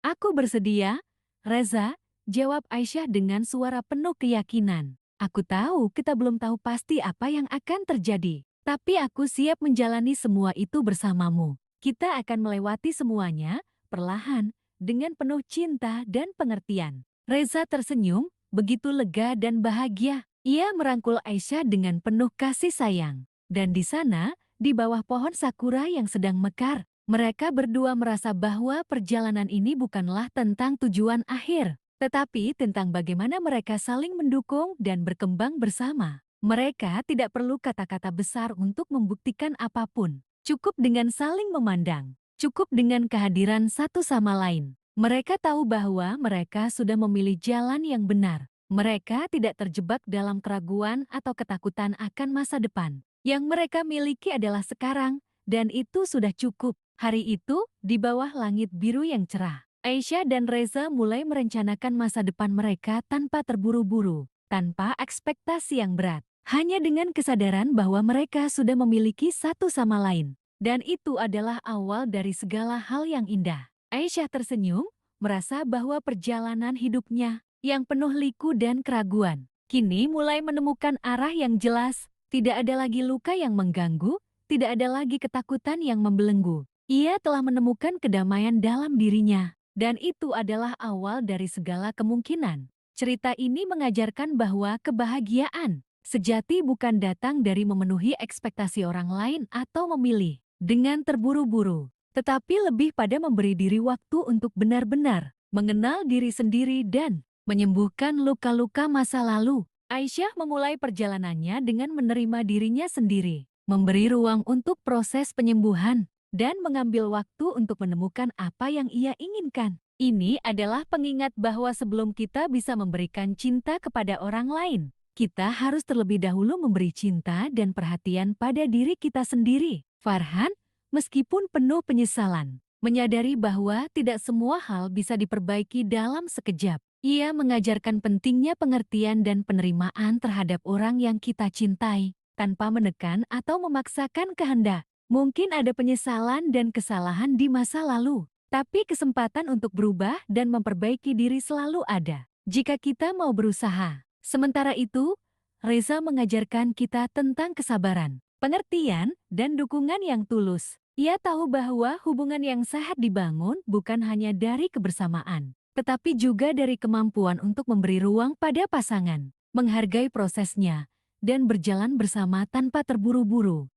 Aku bersedia, Reza, jawab Aisyah dengan suara penuh keyakinan. Aku tahu kita belum tahu pasti apa yang akan terjadi, tapi aku siap menjalani semua itu bersamamu. Kita akan melewati semuanya, perlahan, dengan penuh cinta dan pengertian. Reza tersenyum, begitu lega dan bahagia. Ia merangkul Aisyah dengan penuh kasih sayang. Dan di sana, di bawah pohon sakura yang sedang mekar, mereka berdua merasa bahwa perjalanan ini bukanlah tentang tujuan akhir, tetapi tentang bagaimana mereka saling mendukung dan berkembang bersama. Mereka tidak perlu kata-kata besar untuk membuktikan apapun. Cukup dengan saling memandang, cukup dengan kehadiran satu sama lain. Mereka tahu bahwa mereka sudah memilih jalan yang benar. Mereka tidak terjebak dalam keraguan atau ketakutan akan masa depan. Yang mereka miliki adalah sekarang, dan itu sudah cukup. Hari itu, di bawah langit biru yang cerah, Aisyah dan Reza mulai merencanakan masa depan mereka tanpa terburu-buru, tanpa ekspektasi yang berat. Hanya dengan kesadaran bahwa mereka sudah memiliki satu sama lain. Dan itu adalah awal dari segala hal yang indah. Aisyah tersenyum, merasa bahwa perjalanan hidupnya yang penuh liku dan keraguan, kini mulai menemukan arah yang jelas. Tidak ada lagi luka yang mengganggu, tidak ada lagi ketakutan yang membelenggu. Ia telah menemukan kedamaian dalam dirinya, dan itu adalah awal dari segala kemungkinan. Cerita ini mengajarkan bahwa kebahagiaan sejati bukan datang dari memenuhi ekspektasi orang lain atau memilih dengan terburu-buru, tetapi lebih pada memberi diri waktu untuk benar-benar mengenal diri sendiri dan menyembuhkan luka-luka masa lalu. Aisyah memulai perjalanannya dengan menerima dirinya sendiri, memberi ruang untuk proses penyembuhan, dan mengambil waktu untuk menemukan apa yang ia inginkan. Ini adalah pengingat bahwa sebelum kita bisa memberikan cinta kepada orang lain, kita harus terlebih dahulu memberi cinta dan perhatian pada diri kita sendiri. Farhan, meskipun penuh penyesalan, menyadari bahwa tidak semua hal bisa diperbaiki dalam sekejap. Ia mengajarkan pentingnya pengertian dan penerimaan terhadap orang yang kita cintai, tanpa menekan atau memaksakan kehendak. Mungkin ada penyesalan dan kesalahan di masa lalu, tapi kesempatan untuk berubah dan memperbaiki diri selalu ada, jika kita mau berusaha. Sementara itu, Reza mengajarkan kita tentang kesabaran, pengertian, dan dukungan yang tulus. Ia tahu bahwa hubungan yang sehat dibangun bukan hanya dari kebersamaan, tetapi juga dari kemampuan untuk memberi ruang pada pasangan, menghargai prosesnya, dan berjalan bersama tanpa terburu-buru.